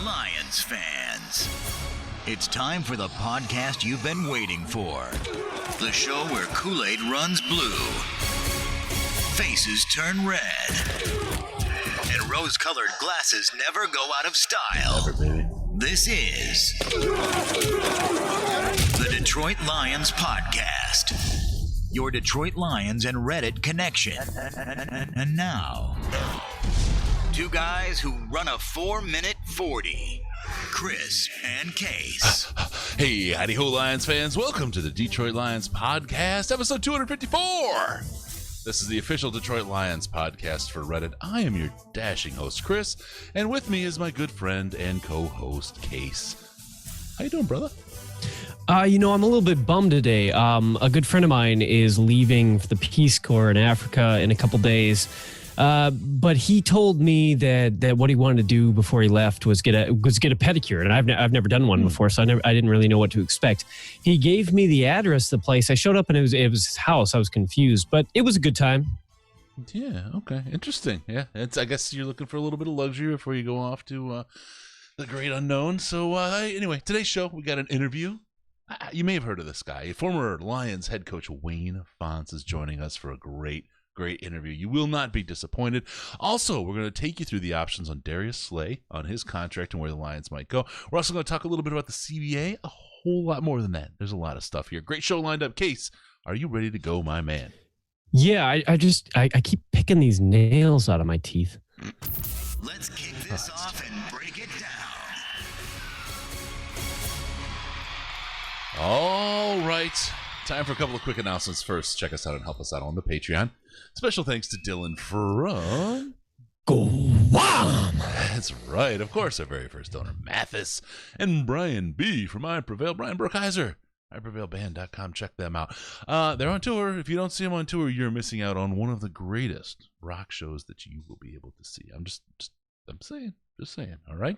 Lions fans. It's time for the podcast you've been waiting for. The show where Kool-Aid runs blue, faces turn red, and rose-colored glasses never go out of style. Never, baby. This is the Detroit Lions Podcast. Your Detroit Lions and Reddit connection. And now, two guys who run a 4-minute 40. Chris and Case. Hey, howdy ho, Lions fans. Welcome to the Detroit Lions Podcast, episode 254. This is the official Detroit Lions podcast for Reddit. I am your dashing host, Chris, and with me is my good friend and co-host, Case. How you doing, brother? I'm a little bit bummed today. A good friend of mine is leaving for the Peace Corps in Africa in a couple days. But he told me that what he wanted to do before he left was get a pedicure, and I've never done one before, so I didn't really know what to expect. He gave me the address of the place. I showed up and it was his house. I was confused, but it was a good time. Yeah, okay, interesting. Yeah, I guess you're looking for a little bit of luxury before you go off to the great unknown. So anyway, today's show we got an interview. You may have heard of this guy. Former Lions head coach Wayne Fontes is joining us for a great interview. You will not be disappointed. Also, we're going to take you through the options on Darius Slay, on his contract and where the Lions might go. We're also going to talk a little bit about the CBA, a whole lot more than that. There's a lot of stuff here. Great show lined up. Case, are you ready to go, my man? Yeah, I keep picking these nails out of my teeth. Let's kick this off and break it down. All right. Time for a couple of quick announcements. First, check us out and help us out on the Patreon. Special thanks to Dylan from Guam. That's right. Of course, our very first donor, Mathis, and Brian B. from I Prevail, Brian Brookhiser. iPrevailBand.com. Check them out. They're on tour. If you don't see them on tour, you're missing out on one of the greatest rock shows that you will be able to see. I'm saying. Just saying, all right?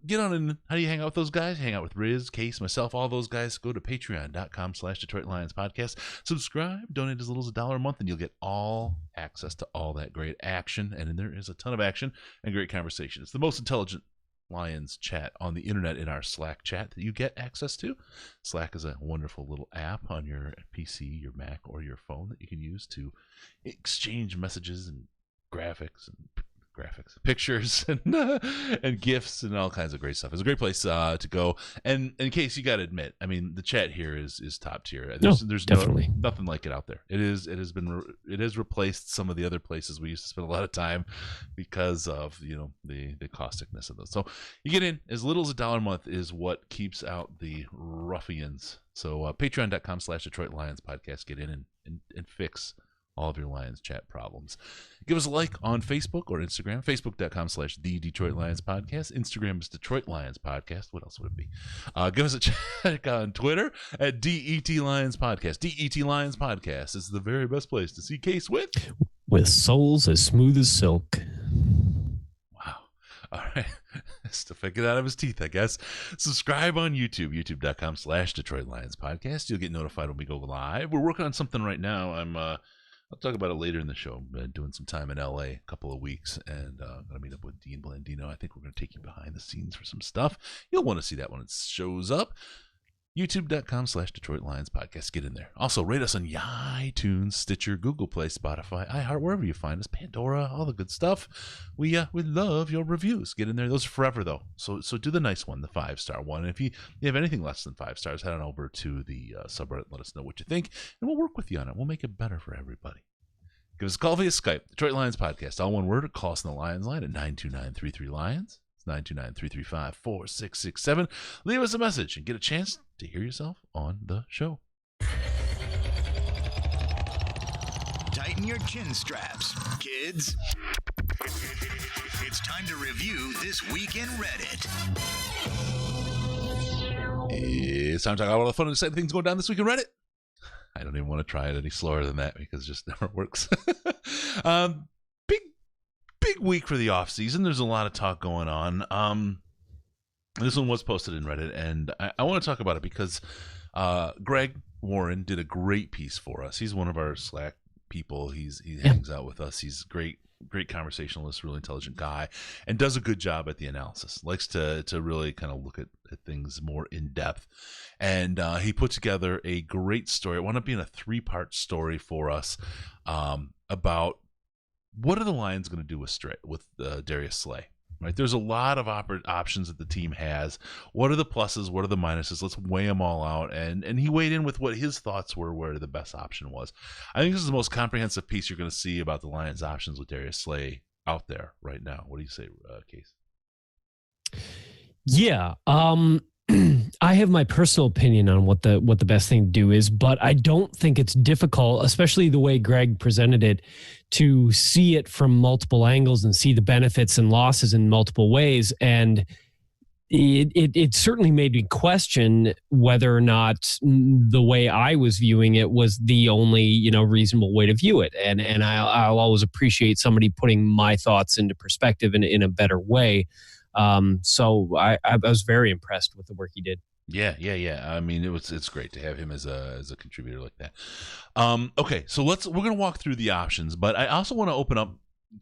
Get on in. How do you hang out with those guys? Hang out with Riz, Case, myself, all those guys. Go to patreon.com/DetroitLionsPodcast. Subscribe. Donate as little as $1 a month, and you'll get all access to all that great action. And there is a ton of action and great conversation. It's the most intelligent Lions chat on the internet in our Slack chat that you get access to. Slack is a wonderful little app on your PC, your Mac, or your phone that you can use to exchange messages and graphics, pictures, and GIFs and all kinds of great stuff. It's a great place to go. And in case you got to admit, I mean, the chat here is top tier. There's definitely nothing like it out there. It has replaced some of the other places we used to spend a lot of time because of the causticness of those. So you get in as little as $1 a month is what keeps out the ruffians. So patreon.com/DetroitLionsPodcast. Get in and fix all of your Lions chat problems. Give us a like on Facebook or Instagram. Facebook.com/The Detroit Lions Podcast. Instagram is Detroit Lions Podcast. What else would it be? Give us a check on Twitter at DET Lions Podcast. DET Lions Podcast is the very best place to see Case with souls as smooth as silk. Wow. All right. Still get out of his teeth, I guess. Subscribe on YouTube, youtube.com/Detroit Lions Podcast. You'll get notified when we go live. We're working on something right now. I'll talk about it later in the show. I'm doing some time in LA, a couple of weeks, and I'm going to meet up with Dean Blandino. I think we're going to take you behind the scenes for some stuff. You'll want to see that when it shows up. YouTube.com/Detroit Lions Podcast. Get in there. Also, rate us on iTunes, Stitcher, Google Play, Spotify, iHeart, wherever you find us, Pandora, all the good stuff. We love your reviews. Get in there. Those are forever, though. So do the nice one, the 5-star one. And if you have anything less than 5 stars, head on over to the subreddit. Let us know what you think, and we'll work with you on it. We'll make it better for everybody. Give us a call via Skype, Detroit Lions Podcast. All one word, or call us on the Lions line at 929-33-LIONS. 929-335-4667. Leave us a message and get a chance to hear yourself on the show. Tighten your chin straps, kids. It's time to review This Week in Reddit. It's time to talk about all the fun and exciting things going down this week in Reddit. I don't even want to try it any slower than that because it just never works. Big week for the off season. There's a lot of talk going on. This one was posted in Reddit, and I want to talk about it because Greg Warren did a great piece for us. He's one of our Slack people. He hangs out with us. He's great great conversationalist, really intelligent guy, and does a good job at the analysis. Likes to really kind of look at things more in depth. And he put together a great story. It wound up being a 3-part story for us about what are the Lions going to do with Darius Slay. Right, there's a lot of options that the team has. What are the pluses? What are the minuses? Let's weigh them all out. And he weighed in with what his thoughts were where the best option was. I think this is the most comprehensive piece you're going to see about the Lions' options with Darius Slay out there right now. What do you say, Case? Yeah. I have my personal opinion on what the best thing to do is, but I don't think it's difficult, especially the way Greg presented it, to see it from multiple angles and see the benefits and losses in multiple ways. And it certainly made me question whether or not the way I was viewing it was the only, reasonable way to view it. And I'll always appreciate somebody putting my thoughts into perspective in a better way. So I was very impressed with the work he did. Yeah. I mean, it's great to have him as a contributor like that. Okay, so we're gonna walk through the options, but I also want to open up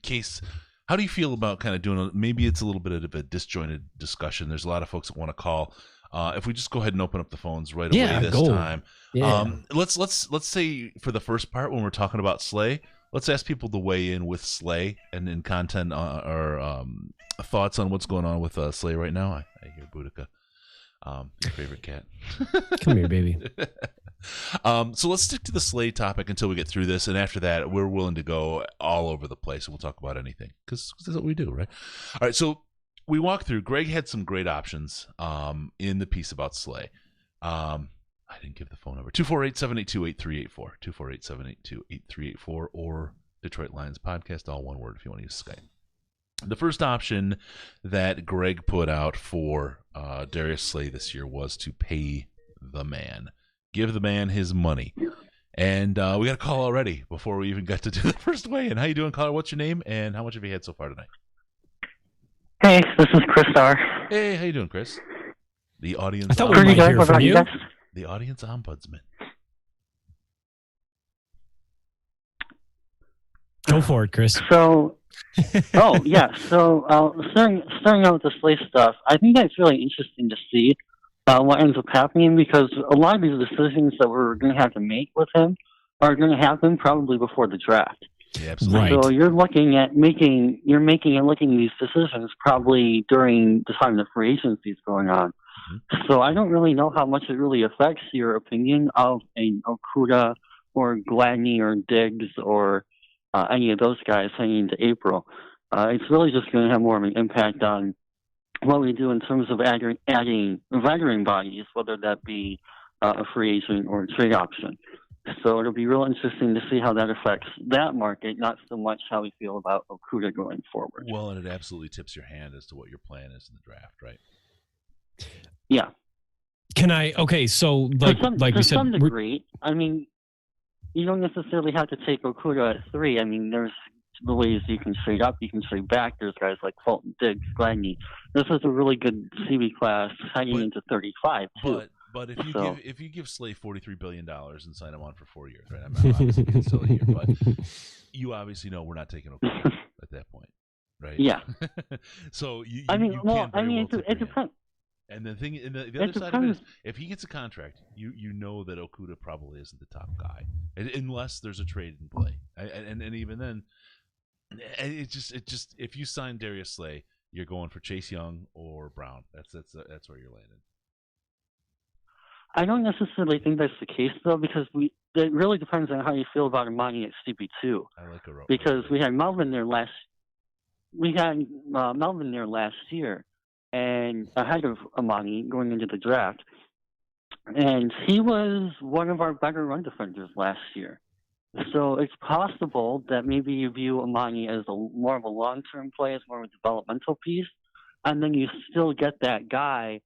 Case. How do you feel about kind of doing maybe it's a little bit of a disjointed discussion? There's a lot of folks that want to call. If we just go ahead and open up the phones right away this time. Yeah. Let's say for the first part when we're talking about Slay, let's ask people to weigh in with Slay and in content or thoughts on what's going on with Slay right now. I hear Boudica, your favorite cat. Come here, baby. So let's stick to the Slay topic until we get through this, and after that, we're willing to go all over the place, and we'll talk about anything because that's what we do, right? All right, so we walked through. Greg had some great options in the piece about Slay. I didn't give the phone number. 248-782-8384. 248-782-8384 or Detroit Lions Podcast, all one word if you want to use Skype. The first option that Greg put out for Darius Slay this year was to pay the man. Give the man his money. And we got a call already before we even got to do the first weigh-in. How you doing, caller? What's your name, and how much have you had so far tonight? Hey, this is Chris R. Hey, how you doing, Chris? The audience. I thought we might hear from you. The audience ombudsman. Go for it, Chris. So, starting out with the Slay stuff, I think that's really interesting to see what ends up happening because a lot of these decisions that we're going to have to make with him are going to happen probably before the draft. Yeah, absolutely. Right. So you're looking at making these decisions probably during the time the free agency is going on. Mm-hmm. So I don't really know how much it really affects your opinion of a Okudah or Gladney or Diggs or any of those guys heading into April. It's really just going to have more of an impact on what we do in terms of adding veteran bodies, whether that be a free agent or a trade option. So it'll be real interesting to see how that affects that market, not so much how we feel about Okudah going forward. Well, and it absolutely tips your hand as to what your plan is in the draft, right? Yeah. So to some degree, I mean, you don't necessarily have to take Okudah at 3. I mean, there's the ways you can trade up, you can trade back. There's guys like Fulton, Diggs, Gladney. This is a really good CB class heading into 35 too. But if you give Slay $43 billion and sign him on for 4 years, right? I'm not obviously being silly here, but you obviously know we're not taking Okudah at that point, right? Yeah. So it depends. And the thing, and the other side of it is, if he gets a contract, you know that Okudah probably isn't the top guy, unless there's a trade in play, and even then, it just if you sign Darius Slay, you're going for Chase Young or Brown. That's where you're landing. I don't necessarily think that's the case though, because it really depends on how you feel about Imani at CP2. I like a because we had Melvin there last year, and ahead of Imani going into the draft, and he was one of our better run defenders last year. So it's possible that maybe you view Imani as more of a long-term play, as more of a developmental piece, and then you still get that guy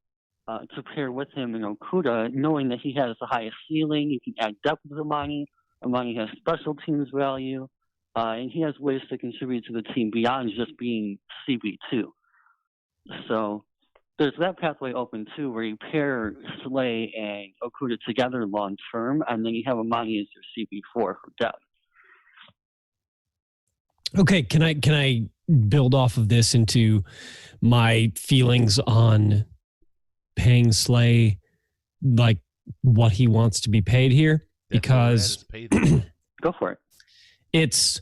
to pair with him in Okudah, knowing that he has the highest ceiling. You can add depth with Imani. Imani has special teams value, and he has ways to contribute to the team beyond just being CB2. So there's that pathway open too, where you pair Slay and Okudah together long term, and then you have Imani as your CB4 for depth. Okay, can I build off of this into my feelings on paying Slay, like what he wants to be paid here? Because Go for it. it's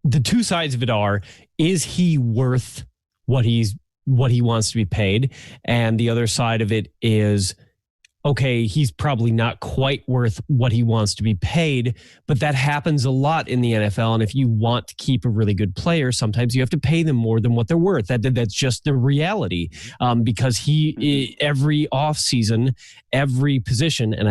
the two sides of it are, is he worth what he wants to be paid? And the other side of it is, okay, he's probably not quite worth what he wants to be paid, but that happens a lot in the NFL. And if you want to keep a really good player, sometimes you have to pay them more than what they're worth. That's just the reality. Because every offseason, every position, and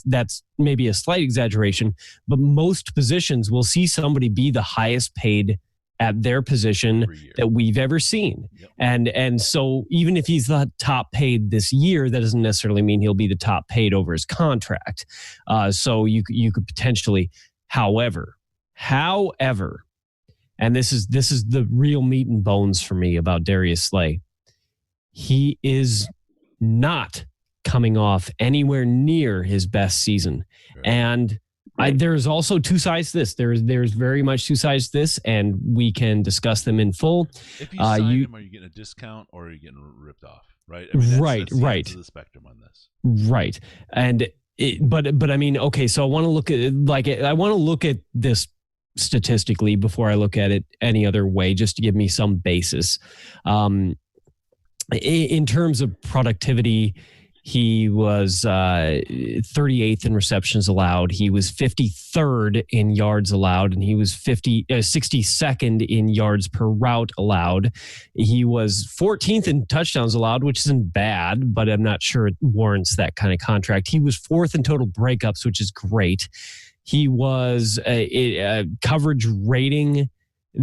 that's maybe a slight exaggeration, but most positions will see somebody be the highest paid at their position that we've ever seen. Yep. And so even if he's the top paid this year, that doesn't necessarily mean he'll be the top paid over his contract. So you could potentially, however, and this is the real meat and bones for me about Darius Slay. He is not coming off anywhere near his best season. Right. And there's also two sides to this. There's very much two sides to this, and we can discuss them in full. If you sign him, are you getting a discount or are you getting ripped off? Right. I mean, that's the the spectrum on this. Right. And but I mean, okay. So I want to look at this statistically before I look at it any other way, just to give me some basis. In terms of productivity, he was 38th in receptions allowed. He was 53rd in yards allowed, and he was 62nd in yards per route allowed. He was 14th in touchdowns allowed, which isn't bad, but I'm not sure it warrants that kind of contract. He was 4th in total breakups, which is great. He was a coverage rating.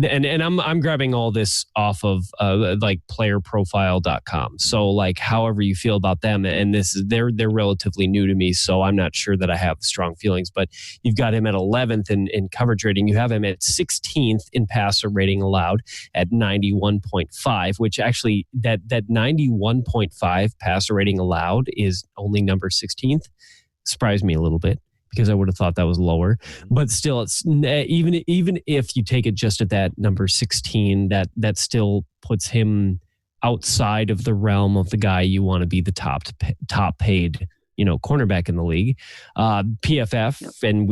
And I'm grabbing all this off of like playerprofile.com. So like however you feel about them, and they're relatively new to me, so I'm not sure that I have strong feelings. But you've got him at 11th in coverage rating. You have him at 16th in passer rating allowed at 91.5, which actually that 91.5 passer rating allowed is only number 16th. Surprised me a little bit, because I would have thought that was lower. But still, it's even if you take it just at that number 16, that still puts him outside of the realm of the guy you want to be the top paid, cornerback in the league. PFF, and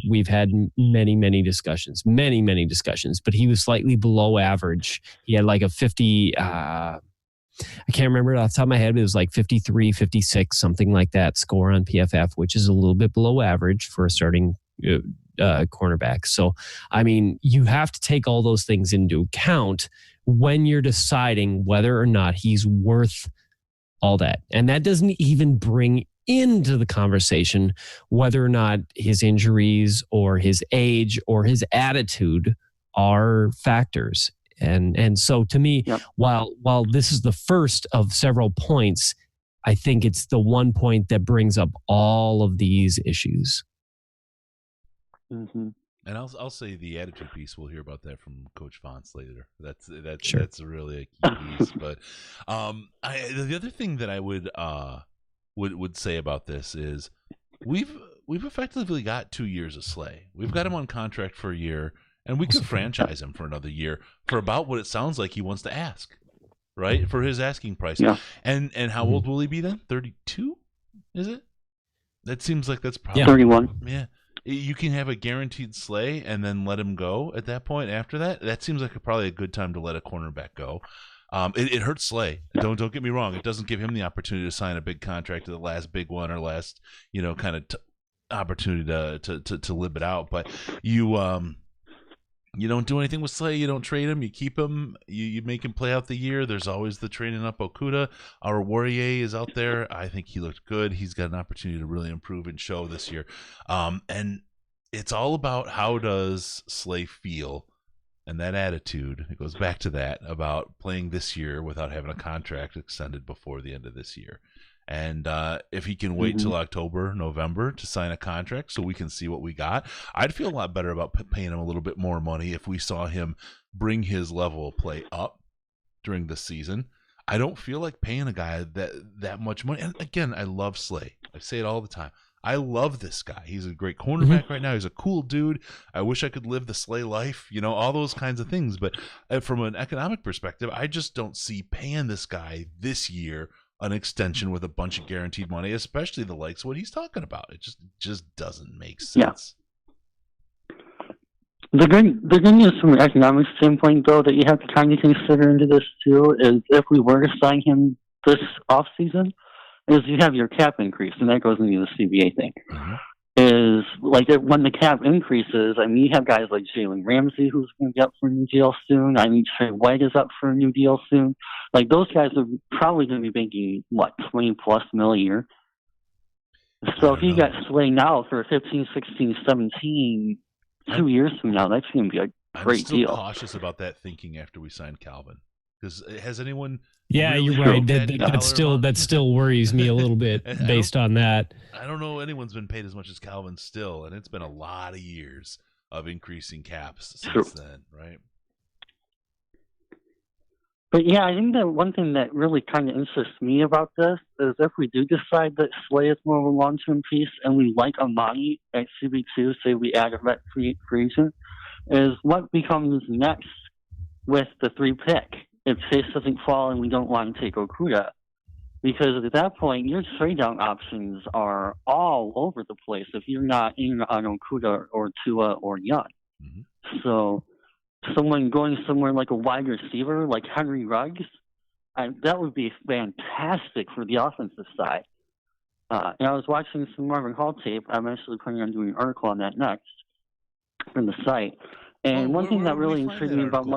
we've had many discussions, but he was slightly below average. He had like a 50, I can't remember it off the top of my head, but it was like 53, 56, something like that score on PFF, which is a little bit below average for a starting cornerback. So, I mean, you have to take all those things into account when you're deciding whether or not he's worth all that. And that doesn't even bring into the conversation whether or not his injuries or his age or his attitude are factors. And so to me, yep, while this is the first of several points, I think it's the one point that brings up all of these issues. Mm-hmm. And I'll say the attitude piece. We'll hear about that from Coach Fonts later. That's sure, that's really a key piece. But the other thing that I would say about this is we've effectively got 2 years of Slay. We've got him on contract for a year. And we could franchise him for another year for about what it sounds like he wants to ask, right? For his asking price. Yeah. And how old will he be then? 32? Is it? That seems like that's probably 31. Yeah. You can have a guaranteed Slay and then let him go at that point after that. That seems like probably a good time to let a cornerback go. It hurts Slay. Yeah. Don't get me wrong. It doesn't give him the opportunity to sign a big contract to the last big one or last, kind of opportunity to live it out. But you don't do anything with Slay. You don't trade him. You keep him. You make him play out the year. There's always the training up Okuda. Our Warrior is out there. I think he looked good. He's got an opportunity to really improve and show this year. And it's all about how does Slay feel, and that attitude. It goes back to that about playing this year without having a contract extended before the end of this year. And if he can wait till October, November to sign a contract so we can see what we got, I'd feel a lot better about paying him a little bit more money if we saw him bring his level of play up during the season. I don't feel like paying a guy that much money. And again, I love Slay. I say it all the time. I love this guy. He's a great cornerback right now. He's a cool dude. I wish I could live the Slay life, all those kinds of things. But from an economic perspective, I just don't see paying this guy this year an extension with a bunch of guaranteed money, especially the likes of what he's talking about. It just doesn't make sense. The good news from an economic standpoint, though, that you have to kind of consider into this too, is if we were to sign him this off season, is you have your cap increase, and that goes into the CBA thing. Is like when the cap increases, I mean, you have guys like Jalen Ramsey who's going to be up for a new deal soon. I mean, Trey White is up for a new deal soon. Like those guys are probably going to be making $20+ million a year. So if you got Slay now for 15, 16, 17, 2 years from now, that's going to be a great deal. I'm still cautious about that thinking after we signed Calvin, because has anyone? Yeah, really you're right. That still worries me a little bit based on that. I don't know anyone's been paid as much as Calvin still, and it's been a lot of years of increasing caps since then, right? But yeah, I think that one thing that really kind of interests me about this is if we do decide that Slay is more of a long-term piece and we like Amani at CB2, say we add a vet free agent, is what becomes next with the 3 pick if Chase doesn't fall and we don't want to take Okuda. Because at that point, your trade-down options are all over the place if you're not in on Okuda or Tua or Young. So someone going somewhere like a wide receiver like Henry Ruggs, that would be fantastic for the offensive side. And I was watching some Marvin Hall tape. I'm actually planning on doing an article on that next from the site. And one thing that really intrigued me about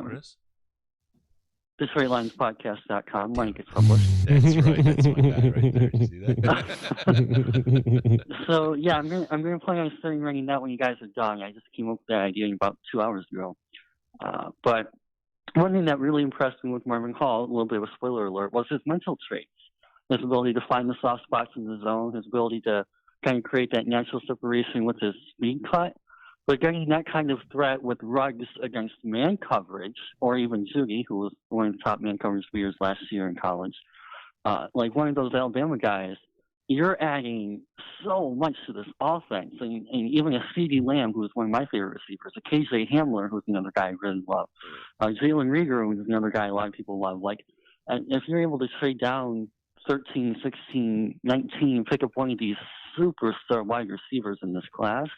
DetroitLionsPodcast.com. Money gets published. That's right. That's my guy right there. You see that? So yeah, I'm gonna plan on starting writing that when you guys are done. I just came up with that idea about 2 hours ago. But one thing that really impressed me with Marvin Hall, a little bit of a spoiler alert, was his mental traits. His ability to find the soft spots in the zone, his ability to kind of create that natural separation with his speed cut. But getting that kind of threat with Ruggs against man coverage, or even Judy, who was one of the top man coverage leaders last year in college, like one of those Alabama guys, you're adding so much to this offense. And even a C.D. Lamb, who's one of my favorite receivers, a KJ Hamler, who's another guy I really love, Jalen Rieger, who's another guy a lot of people love. Like, if you're able to trade down 13, 16, 19, pick up one of these superstar wide receivers in this class,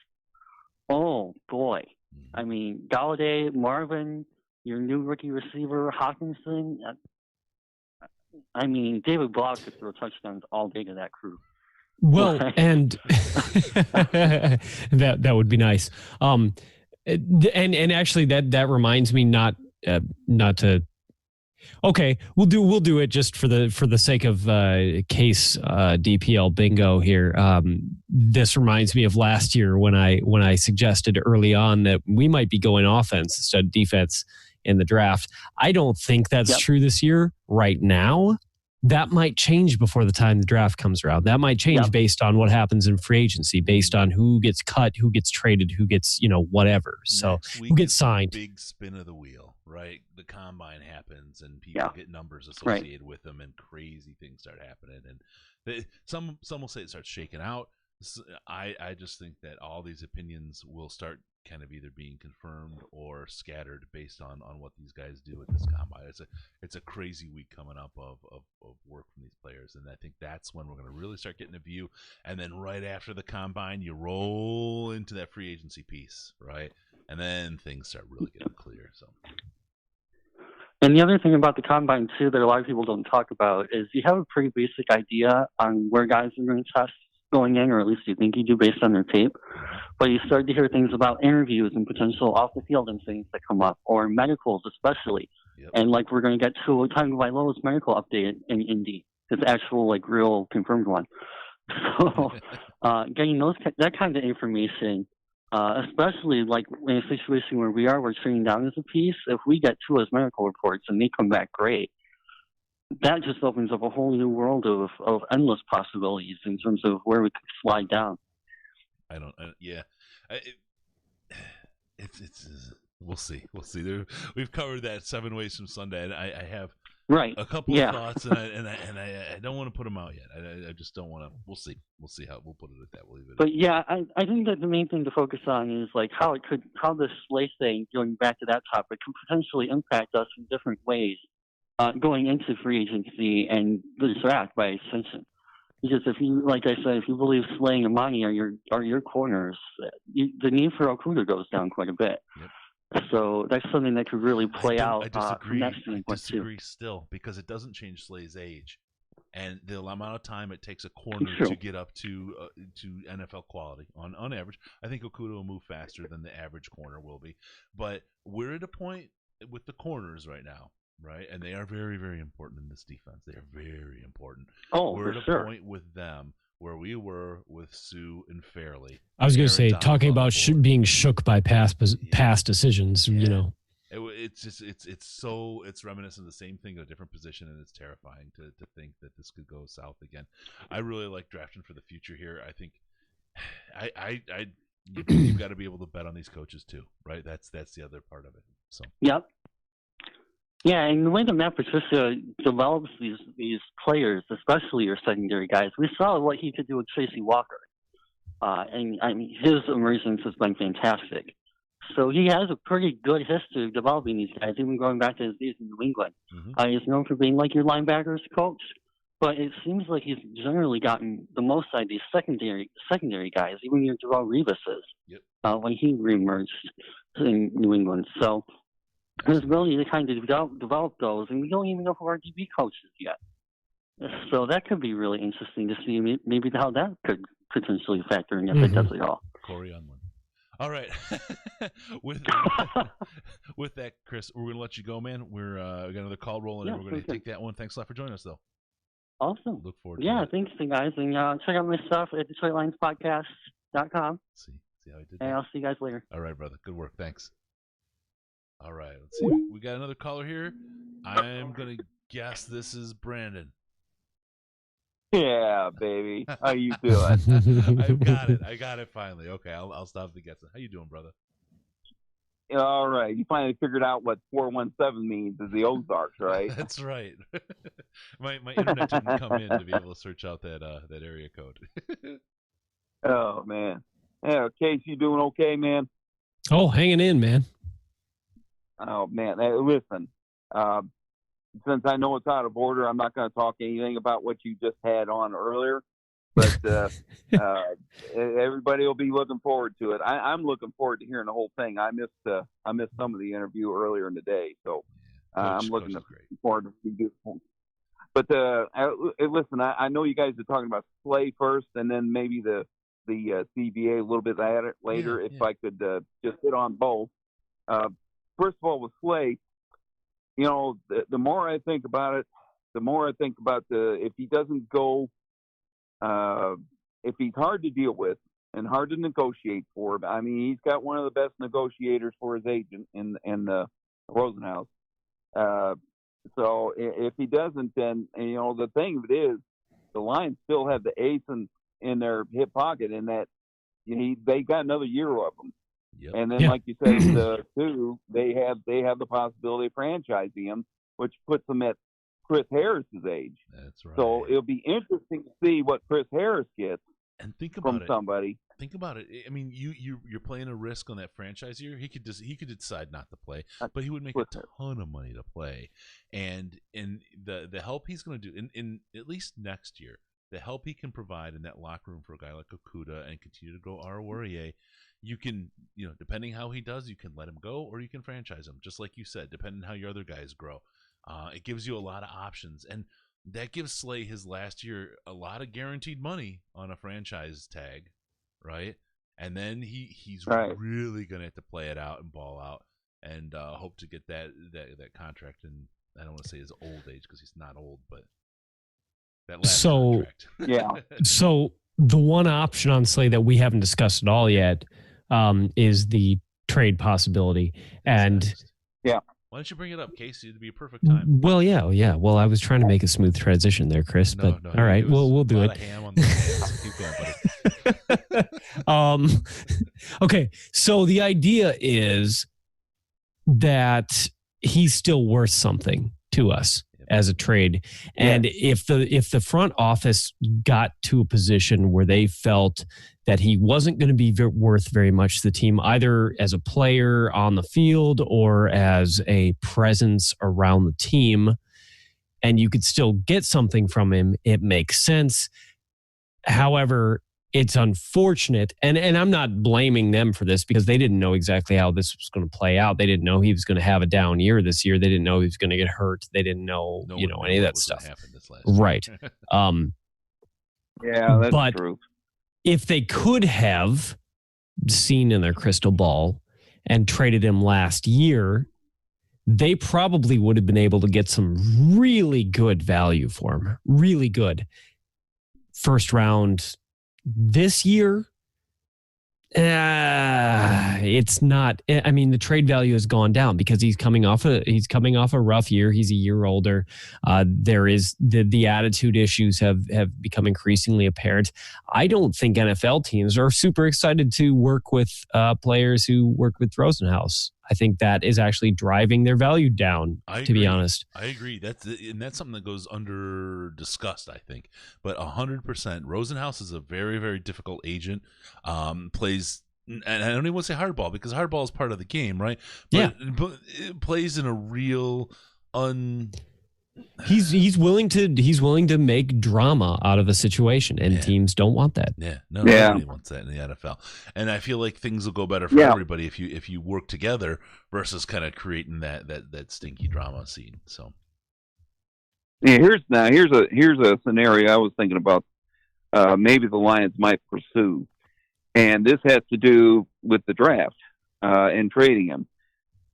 oh boy. I mean, Galladay, Marvin, your new rookie receiver, Hawkinson. I mean, David Blau could throw touchdowns all day to that crew. Well, and that would be nice. And actually that reminds me not to. Okay, we'll do it just for the sake of case DPL bingo here. This reminds me of last year when I suggested early on that we might be going offense instead of defense in the draft. I don't think that's true this year. Right now, that might change before the time the draft comes around. That might change based on what happens in free agency, based on who gets cut, who gets traded, who gets whatever. So who gets signed. Big spin of the wheel. Right, the combine happens and people get numbers associated with them, and crazy things start happening. And some will say it starts shaking out. I just think that all these opinions will start kind of either being confirmed or scattered based on what these guys do at this combine. It's a crazy week coming up of work from these players, and I think that's when we're going to really start getting a view. And then right after the combine, you roll into that free agency piece, right? And then things start really getting clear. So. And the other thing about the combine, too, that a lot of people don't talk about is you have a pretty basic idea on where guys are going to test going in, or at least you think you do based on their tape. But you start to hear things about interviews and potential off-the-field and things that come up, or medicals especially. Yep. And, like, we're going to get to a Time by Low's medical update in Indy. It's actual, like, real confirmed one. So getting that kind of information, especially like in a situation where we are trading down as a piece, if we get Tua's medical reports and they come back great, that just opens up a whole new world of endless possibilities in terms of where we could slide down. We'll see. We've covered that 7 ways from Sunday, and I have Right. a couple of thoughts, and I don't want to put them out yet. I just don't want to. We'll see how we'll put it at that. We'll leave it. But yeah, I think that the main thing to focus on is like how this Slay thing, going back to that topic, could potentially impact us in different ways, going into free agency and the draft by extension. Because if you, like I said, if you believe Slay and Amani are your corners, the need for Okuda goes down quite a bit. Yep. So that's something that could really play out. I disagree. Next I disagree still, because it doesn't change Slay's age, and the amount of time it takes a corner to get up to NFL quality on average. I think Okuda will move faster than the average corner will be, but we're at a point with the corners right now, right? And they are very, very important in this defense. They are very important. Oh, we're for at sure. a point with them where we were with Sue and Fairley. I was going to say, talking about being shook by past decisions, you know. It's reminiscent of the same thing in a different position, and it's terrifying to think that this could go south again. I really like drafting for the future here. I think you've got to be able to bet on these coaches too, right? That's the other part of it. So yep. Yeah, and the way that Matt Patricia develops these players, especially your secondary guys, we saw what he could do with Tracy Walker. And I mean, his emergence has been fantastic. So he has a pretty good history of developing these guys, even going back to his days in New England. Mm-hmm. He's known for being like your linebackers coach, but it seems like he's generally gotten the most out of these secondary guys, even your Darrelle Revis's, when he reemerged in New England. So there's ability to kind of develop those, and we don't even know who our DB coach is yet. So that could be really interesting to see maybe how that could potentially factor in if it does at all. Corey Unwin. All right. with that, Chris, we're going to let you go, man. We got another call rolling, and we're going to take that one. Thanks a lot for joining us, though. Awesome. Look forward to it. Thanks, guys. And check out my stuff at DetroitLionsPodcast.com. See how I did that? And I'll see you guys later. All right, brother. Good work. Thanks. All right. Let's see. We got another caller here. I'm going to guess this is Brandon. Yeah, baby. How you doing? I got it finally. Okay, I'll stop the guessing. How you doing, brother? All right. You finally figured out what 417 means is the Ozarks, right? That's right. my internet didn't come in to be able to search out that area code. Oh, man. Yeah, Case, you doing okay, man? Oh, hanging in, man. Oh, man. Hey, listen, since I know it's out of order, I'm not going to talk anything about what you just had on earlier. But everybody will be looking forward to it. I'm looking forward to hearing the whole thing. I missed some of the interview earlier in the day, so I'm looking forward to it. But listen, I know you guys are talking about Slay first, and then maybe the CBA a little bit later. If I could just hit on both. First of all, with Slay, you know, the more I think about it, the more I think about if he doesn't go, if he's hard to deal with and hard to negotiate for. I mean, he's got one of the best negotiators for his agent in Rosenhaus. So if he doesn't, then, you know, the thing of it is, the Lions still have the ace in their hip pocket, in that they got another year of them. Yep. And then, like you said, too, they have the possibility of franchising him, which puts them at Chris Harris's age. That's right. So it'll be interesting to see what Chris Harris gets from somebody. Think about it. I mean, you're playing a risk on that franchise year. He could decide not to play, but he would make a ton of money to play. And the help he's going to do in at least next year, the help he can provide in that locker room for a guy like Okuda and continue to grow Arouarier, you can, you know, depending how he does, you can let him go or you can franchise him, just like you said, depending how your other guys grow. It gives you a lot of options, and that gives Slay his last year a lot of guaranteed money on a franchise tag, right? And then he's really going to have to play it out and ball out, and hope to get that contract. And I don't want to say his old age because he's not old, but that last contract. Yeah. So the one option on Slay that we haven't discussed at all yet is the trade possibility, and yeah. Why don't you bring it up, Casey? It'd be a perfect time. Well, yeah. Well, I was trying to make a smooth transition there, Chris. But all right, we'll do it. Ham on the Keep going, buddy. Okay, so the idea is that he's still worth something to us. as a trade. And if the front office got to a position where they felt that he wasn't going to be worth very much to the team, either as a player on the field or as a presence around the team, and you could still get something from him, it makes sense. However, it's unfortunate, and I'm not blaming them for this because they didn't know exactly how this was going to play out. They didn't know he was going to have a down year this year. They didn't know he was going to get hurt. They didn't know, any of that stuff. Right. Yeah, that's true. If they could have seen in their crystal ball and traded him last year, they probably would have been able to get some really good value for him. Really good. First round this year, it's not. I mean, the trade value has gone down because he's coming off a rough year. He's a year older. There is the attitude issues have become increasingly apparent. I don't think NFL teams are super excited to work with players who work with Rosenhaus. I think that is actually driving their value down, to be honest. I agree. That's something that goes under discussed, I think. But 100%, Rosenhaus is a very, very difficult agent. Plays, and I don't even want to say hardball because hardball is part of the game, right? But it plays in a real He's willing to make drama out of a situation, and teams don't want that. Nobody wants that in the NFL. And I feel like things will go better for everybody if you work together versus kind of creating that stinky drama scene. So here's a scenario I was thinking about. Maybe the Lions might pursue, and this has to do with the draft and trading him.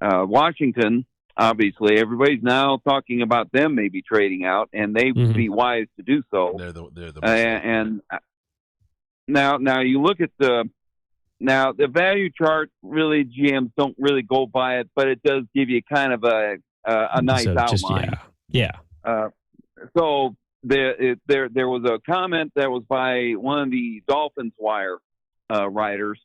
Washington. Obviously, everybody's now talking about them maybe trading out, and they would be wise to do so. They're the and now you look at the value chart. Really, GMs don't really go by it, but it does give you kind of a nice outline. So there was a comment that was by one of the Dolphins Wire writers,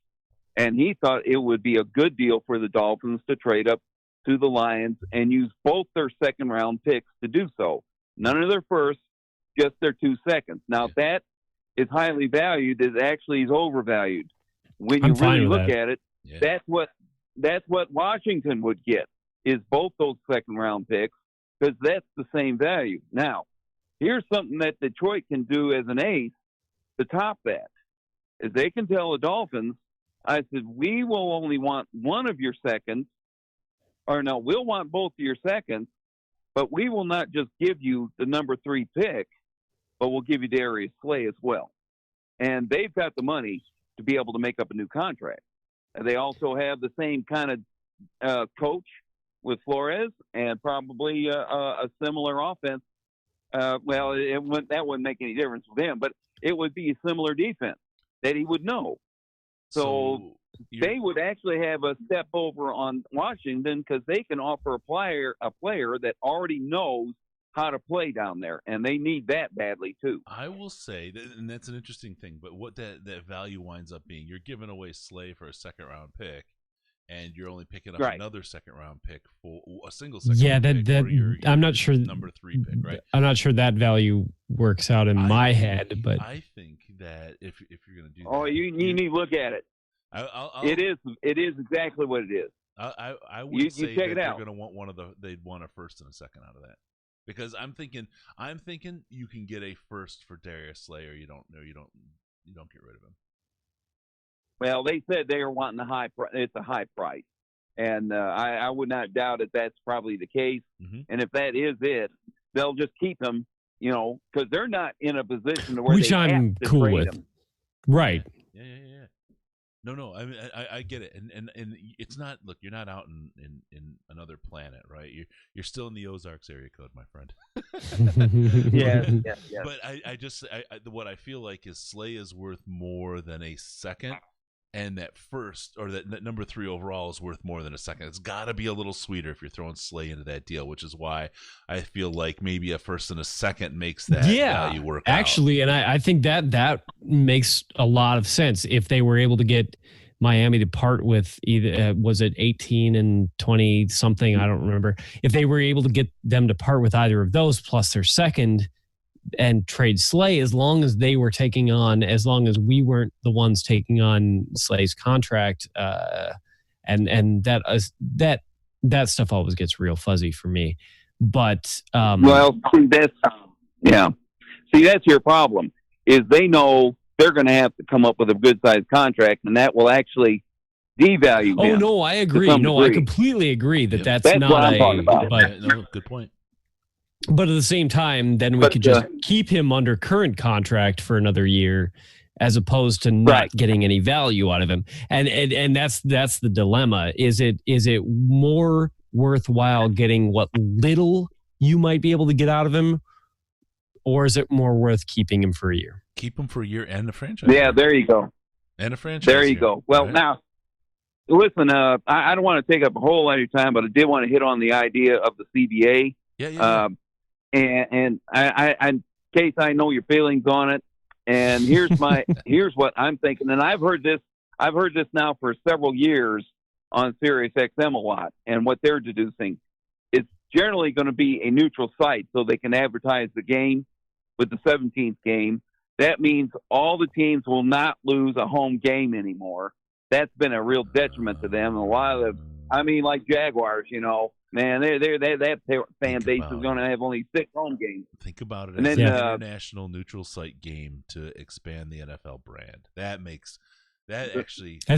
and he thought it would be a good deal for the Dolphins to trade up to the Lions and use both their second round picks to do so. None of their first, just their 2 seconds. Now that is highly valued. It actually is overvalued. When you really look at it, that's what Washington would get is both those second round picks because that's the same value. Now, here's something that Detroit can do as an ace to top that. Is they can tell the Dolphins, I said, we will only want one of your seconds, or no, we'll want both of your seconds, but we will not just give you the number 3 pick, but we'll give you Darius Slay as well. And they've got the money to be able to make up a new contract. And they also have the same kind of coach with Flores and probably a similar offense. That wouldn't make any difference with him, but it would be a similar defense that he would know. So they would actually have a step over on Washington because they can offer a player that already knows how to play down there, and they need that badly too. I will say, and that's an interesting thing, but what that value winds up being, you're giving away Slay for a second round pick, and you're only picking up another second round pick for a single second round pick for your I'm not sure number 3 pick, right? I'm not sure that value works out in my head, but I think that if you're going to do you need to look at it. It is exactly what it is. I would say check that it out. they're going to want they'd want a first and a second out of that, because I'm thinking you can get a first for Darius Slay, or you don't get rid of him. Well, they said they were wanting it's a high price, and I would not doubt that that's probably the case. Mm-hmm. And if that is it, they'll just keep him, because they're not in a position to where which I'm cool with, him. Right? Yeah. No. I mean, I get it, and it's not. Look, you're not out in another planet, right? You're still in the Ozarks area code, my friend. Yeah. But I what I feel like is Slay is worth more than a second, and that first or that number 3 overall is worth more than a second. It's got to be a little sweeter if you're throwing Slay into that deal, which is why I feel like maybe a first and a second makes that value work out. Actually, and I think that makes a lot of sense if they were able to get Miami to part with either was it 18 and 20 something, I don't remember. If they were able to get them to part with either of those plus their second and trade Slay, as long as we weren't the ones taking on Slay's contract, and that stuff always gets real fuzzy for me. But well, see, that's your problem. Is they know they're going to have to come up with a good sized contract, and that will actually devalue them. Oh no, I agree. No, I completely agree that's not what I'm talking about. But no, good point. But at the same time, then we could just keep him under current contract for another year, as opposed to not getting any value out of him. And that's the dilemma. Is it more worthwhile getting what little you might be able to get out of him, or is it more worth keeping him for a year? Keep him for a year and a franchise. Yeah, there you go. And a franchise. There you go. Well, right? Now, listen, I don't want to take up a whole lot of your time, but I did want to hit on the idea of the CBA. Yeah. And I, in case I know your feelings on it, and here's what I'm thinking. And I've heard this now for several years on Sirius XM a lot. And what they're deducing, it's generally going to be a neutral site so they can advertise the game with the 17th game. That means all the teams will not lose a home game anymore. That's been a real detriment to them. And a lot of like Jaguars, man, that fan base is going to have only 6 home games. Think about it and as then, an international neutral site game to expand the NFL brand. That's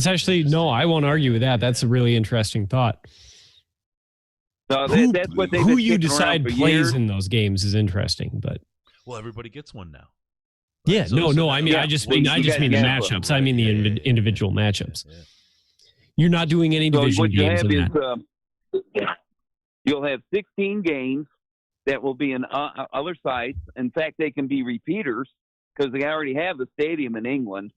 actually no, I won't argue with that. That's a really interesting thought. So that's what who you decide plays in those games is interesting, but everybody gets one now. Yeah, no. I mean, I just mean the matchups. I mean the individual matchups. Yeah. You're not doing any division games in that. You'll have 16 games that will be in other sites. In fact, they can be repeaters because they already have the stadium in England.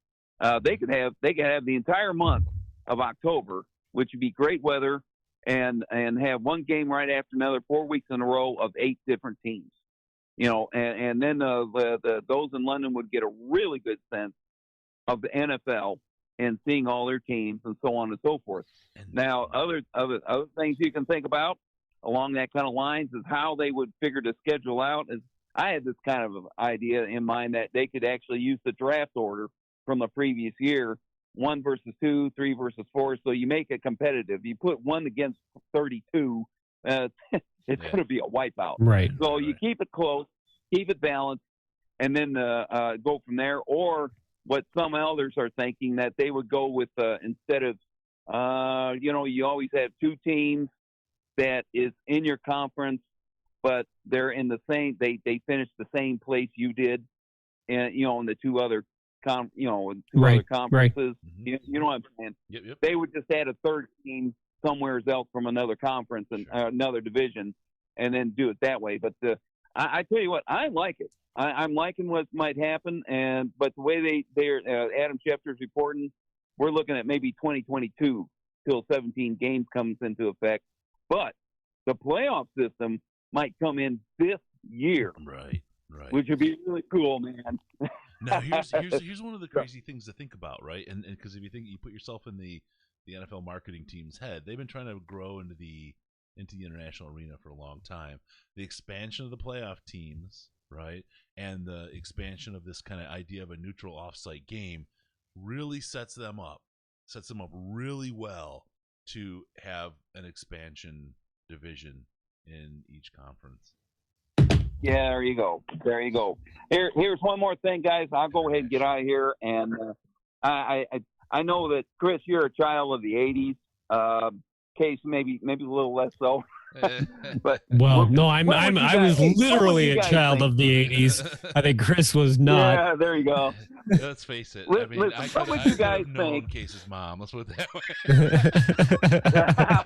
They could have the entire month of October, which would be great weather, and have one game right after another, 4 weeks in a row of 8 different teams. And then those in London would get a really good sense of the NFL and seeing all their teams and so on and so forth. Now, other things you can think about along that kind of lines is how they would figure the schedule out. Is I had this kind of idea in mind that they could actually use the draft order from the previous year, 1 versus 2, 3 versus 4. So you make it competitive. You put 1 against 32. It's going to be a wipeout. Right. So you keep it close, keep it balanced, and then go from there. Or what some elders are thinking, that they would go with instead of, you always have 2 teams that is in your conference, but they're in the same. They finished the same place you did, and in the 2 other other conferences. Right. You know what I'm saying? Yep. They would just add a 3rd team somewhere else from another conference and another division, and then do it that way. But I tell you what, I like it. I'm liking what might happen, but the way they're Adam Schefter's reporting, we're looking at maybe 2022 till 17 games comes into effect. But the playoff system might come in this year, right, which would be really cool, man. Now here's one of the crazy things to think about, right? And because if you put yourself in the NFL marketing team's head, they've been trying to grow into the international arena for a long time. The expansion of the playoff teams, right, and the expansion of this kind of idea of a neutral offsite game really sets them up really well to have an expansion division in each conference. Yeah, there you go. Here's one more thing, guys. I'll go ahead and get out of here. And I know that, Chris, you're a child of the 80s. Case maybe a little less so. But I was literally a child of the 80s. I think Chris was not. Yeah, there you go. Let's face it. What would you guys think? Case's mom. Let's put it that way.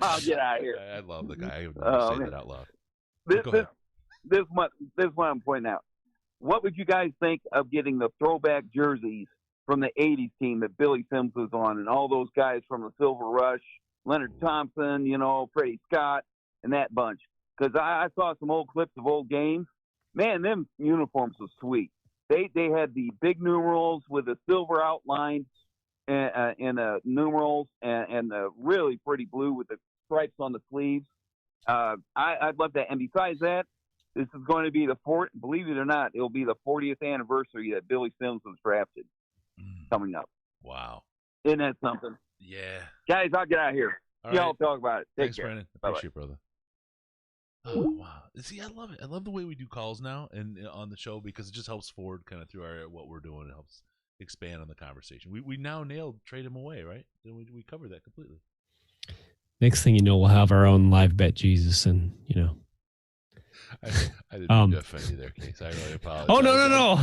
I'll get out of here. I love the guy. I would never say that out loud. This is what I'm pointing out. What would you guys think of getting the throwback jerseys from the 80s team that Billy Sims was on, and all those guys from the Silver Rush, Leonard Thompson, Freddie Scott, and that bunch? Because I saw some old clips of old games. Man, them uniforms were sweet. They had the big numerals with a silver outline, in numerals and the really pretty blue with the stripes on the sleeves. I'd love that. And besides that, this is going to be believe it or not, it'll be the 40th anniversary that Billy Sims was drafted coming up. Wow. Isn't that something? Yeah. Guys, I'll get out of here. All Y'all right. talk about it. Take Thanks, care. Brandon. Bye-bye. Appreciate it, brother. Oh, wow. See, I love it. I love the way we do calls now and on the show because it just helps forward kind of through what we're doing. It helps expand on the conversation. We now nailed trade him away, right? We covered that completely. Next thing you know, we'll have our own live bet Jesus, and I didn't mean to offend you there, Case. I really apologize. Oh, no.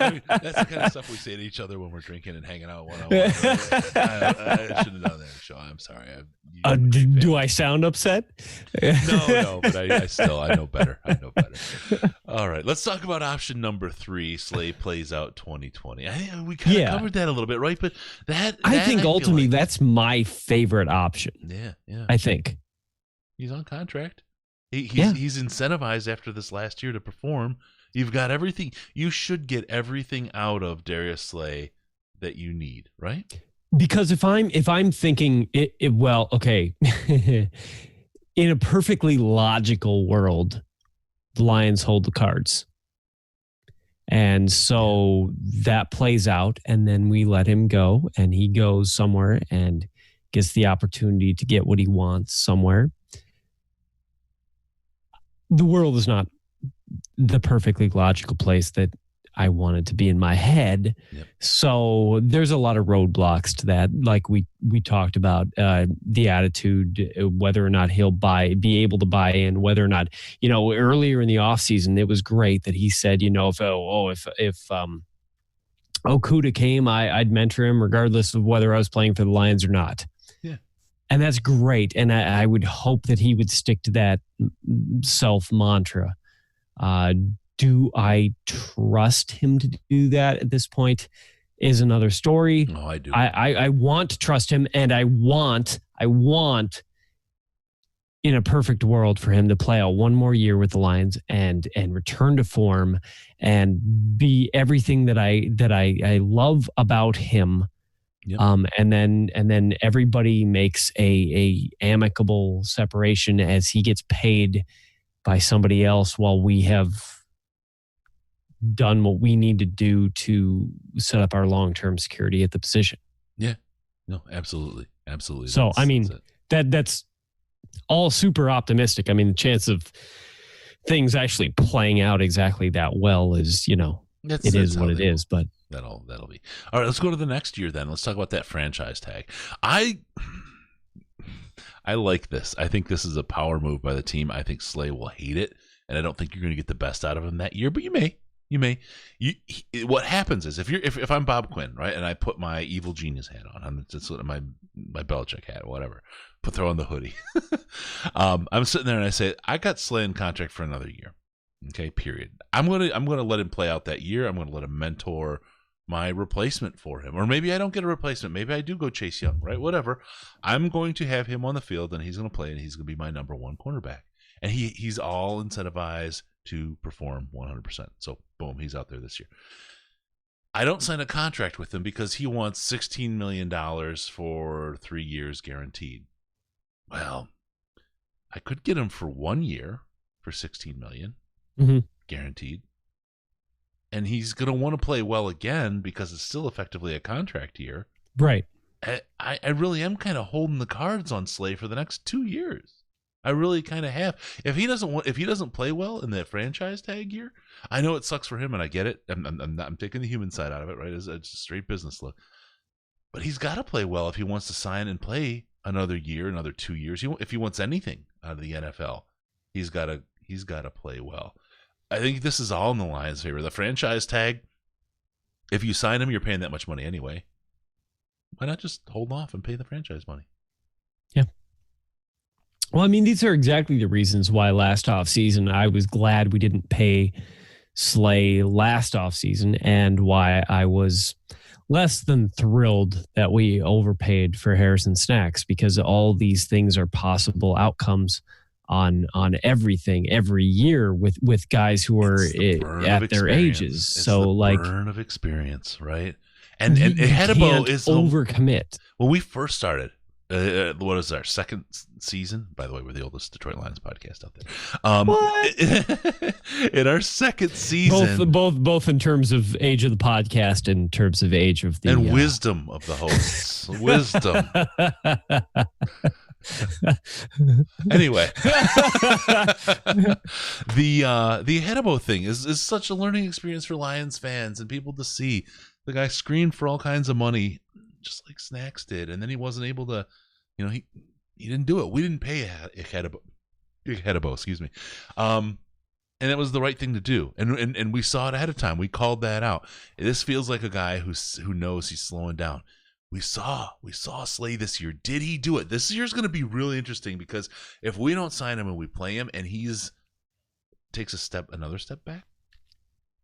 I mean, that's the kind of stuff we say to each other when we're drinking and hanging out one-on-one. I should have done that on the show. I'm sorry. Do I sound upset? No, but I know better. All right, let's talk about option number 3. Slay plays out 2020. I think we kind of covered that a little bit, right? But I think ultimately that's my favorite option. Yeah. I think he's on contract. He's incentivized after this last year to perform. You've got everything. You should get everything out of Darius Slay that you need, right? Because if I'm thinking well, okay, in a perfectly logical world, the Lions hold the cards. And so that plays out, and then we let him go, and he goes somewhere and gets the opportunity to get what he wants somewhere. The world is not the perfectly logical place that I wanted to be in my head. Yep. So there's a lot of roadblocks to that. Like we talked about the attitude, whether or not he'll be able to buy in, whether or not, earlier in the offseason, it was great that he said, if Okudah came, I'd mentor him regardless of whether I was playing for the Lions or not. Yeah. And that's great. And I would hope that he would stick to that self mantra. Do I trust him to do that at this point is another story. Oh, I do. I want to trust him, and I want in a perfect world for him to play out one more year with the Lions and return to form and be everything that I love about him. Yep. And then everybody makes a amicable separation as he gets paid by somebody else while we have done what we need to do to set up our long-term security at the position. Yeah, no, absolutely. So, that's all super optimistic. I mean, the chance of things actually playing out exactly that well is, it is what it is, but that'll be. All right, let's go to the next year then. Let's talk about that franchise tag. I like this. I think this is a power move by the team. I think Slay will hate it, and I don't think you're going to get the best out of him that year, but you may. What happens is if I'm Bob Quinn, right, and I put my evil genius hat on, it's my Belichick hat, whatever, throw on the hoodie. I'm sitting there and I say, I got Slay in contract for another year. Okay, period. I'm gonna let him play out that year. I'm gonna let him mentor my replacement for him, or maybe I don't get a replacement. Maybe I do go Chase Young, right? Whatever. I'm going to have him on the field, and he's going to play, and he's going to be my number one cornerback. And he's all incentivized to perform 100%. So, boom, he's out there this year. I don't sign a contract with him because he wants $16 million for 3 years guaranteed. Well, I could get him for 1 year for $16 million guaranteed. And he's going to want to play well again because it's still effectively a contract year. Right. I really am kind of holding the cards on Slay for the next 2 years. I really kind of have. If he doesn't play well in that franchise tag year, I know it sucks for him, and I get it. I'm taking the human side out of it, right? It's a straight business look. But he's got to play well if he wants to sign and play another year, another 2 years. If he wants anything out of the NFL, he's got to play well. I think this is all in the Lions' favor. The franchise tag, if you sign him, you're paying that much money anyway. Why not just hold off and pay the franchise money? Yeah. Well, I mean, these are exactly the reasons why last offseason I was glad we didn't pay Slay last offseason, and why I was less than thrilled that we overpaid for Harrison Snacks, because all these things are possible outcomes on everything every year with guys who are at their ages. It's so the like burn of experience, right? And Hedebo can't is overcommit. when we first started. What is our second season? By the way, we're the oldest Detroit Lions podcast out there. In our second season, Both in terms of age of the podcast and in terms of age of the and wisdom of the hosts, wisdom. Anyway, the Hedebo thing is such a learning experience for Lions fans and people to see. The guy screened for all kinds of money, just like Snacks did, and then he wasn't able to, he didn't do it. We didn't pay Hedebo, excuse me, and it was the right thing to do, and we saw it ahead of time. We called that out. This feels like a guy who knows he's slowing down. We saw Slay this year. Did he do it? This year's going to be really interesting because if we don't sign him and we play him and takes another step back,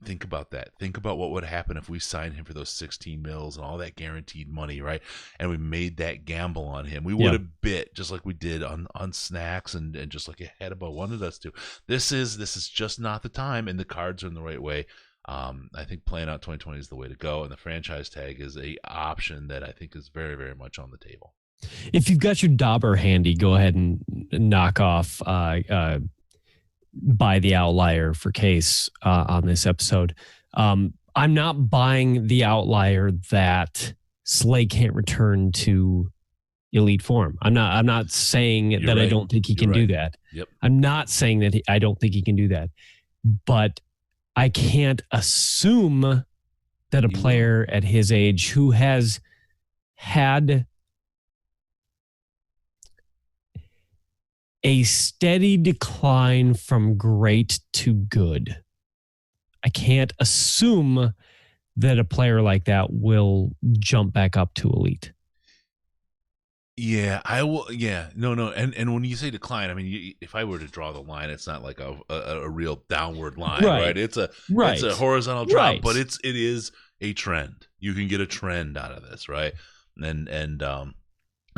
think about that. Think about what would happen if we signed him for those 16 mils and all that guaranteed money, right? And we made that gamble on him. We would have bit just like we did on Snacks and just like Hedebo wanted us to. This is just not the time, and the cards are in the right way. I think playing out 2020 is the way to go, and the franchise tag is a option that I think is very, very much on the table. If you've got your dauber handy, go ahead and knock off Buy the Outlier for Case on this episode. I'm not buying the outlier that Slay can't return to elite form. I'm not saying You're that right. I don't think he can do that. Yep. I'm not saying that I don't think he can do that, but I can't assume that a player at his age who has had a steady decline from great to good, I can't assume that a player like that will jump back up to elite. Yeah, I will. Yeah, no. And when you say decline, I mean, if I were to draw the line, it's not like a real downward line, right? It's a horizontal drop, but it is a trend. You can get a trend out of this, right? And I